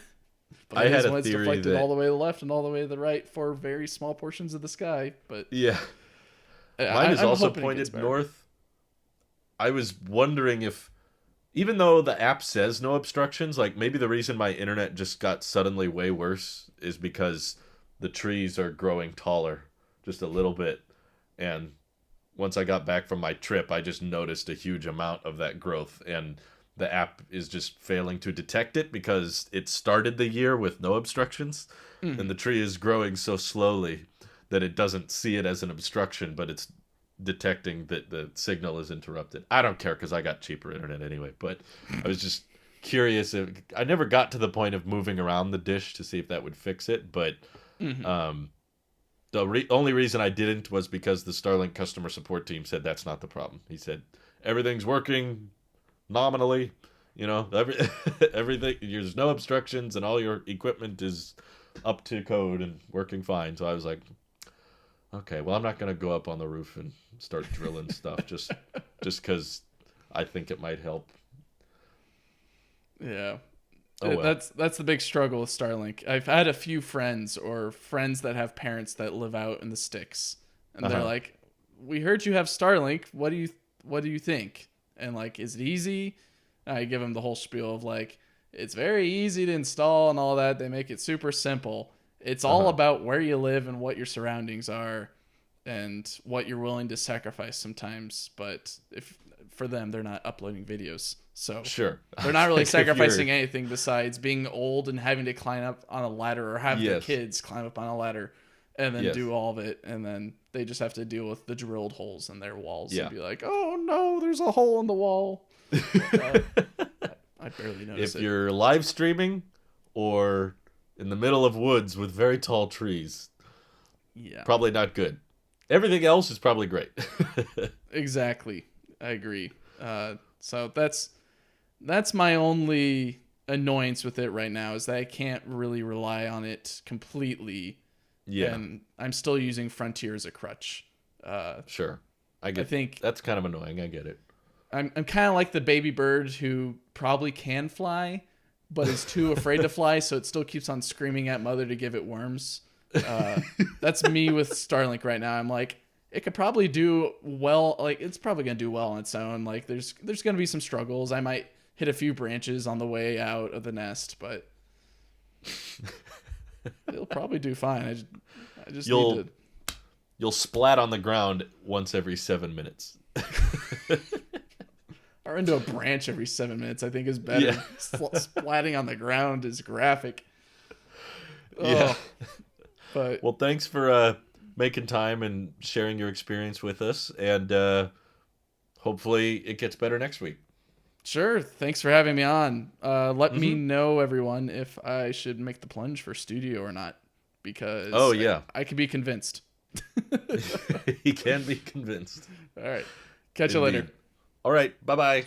But I had a it's theory deflected that all the way to the left and all the way to the right for very small portions of the sky. But mine is also pointed north. I was wondering if, even though the app says no obstructions, like maybe the reason my internet just got suddenly way worse is because the trees are growing taller just a little bit. And once I got back from my trip, I just noticed a huge amount of that growth, and the app is just failing to detect it because it started the year with no obstructions, and the tree is growing so slowly that it doesn't see it as an obstruction, but it's detecting that the signal is interrupted. I don't care because I got cheaper internet anyway, but I was just curious if I never got to the point of moving around the dish to see if that would fix it, but the only reason I didn't was because the StarLink customer support team said that's not the problem. He said everything's working nominally, everything, there's no obstructions and all your equipment is up to code and working fine. So I was like, okay, well, I'm not going to go up on the roof and start drilling stuff just because I think it might help. Yeah. Oh, well. That's the big struggle with StarLink. I've had a few friends that have parents that live out in the sticks, and they're like, "We heard you have StarLink. What do you think?" And like, is it easy? I give them the whole spiel of like, it's very easy to install and all that. They make it super simple. It's all about where you live and what your surroundings are, and what you're willing to sacrifice sometimes. But for them, they're not uploading videos. So sure, they're not really sacrificing anything besides being old and having to climb up on a ladder or have their kids climb up on a ladder and then do all of it. And then they just have to deal with the drilled holes in their walls and be like, oh no, there's a hole in the wall. I barely notice it. If you're live streaming or in the middle of woods with very tall trees, probably not good. Everything else is probably great. Exactly. I agree. So that's my only annoyance with it right now, is that I can't really rely on it completely. Yeah. And I'm still using Frontier as a crutch. Sure. I think that's kind of annoying. I get it. I'm kind of like the baby bird who probably can fly, but is too afraid to fly, so it still keeps on screaming at mother to give it worms. That's me with StarLink right now. I'm like, it could probably do well. Like, it's probably going to do well on its own. Like, there's going to be some struggles. I might hit a few branches on the way out of the nest, but it'll probably do fine. I just need to... You'll splat on the ground once every 7 minutes. Or into a branch every 7 minutes, I think, is better. Yeah. Splatting on the ground is graphic. Yeah. But well, thanks for making time and sharing your experience with us, and hopefully it gets better next week. Sure. Thanks for having me on. Let me know, everyone, if I should make the plunge for studio or not, because I could be convinced. He can be convinced. All right. Catch you later. All right. Bye-bye.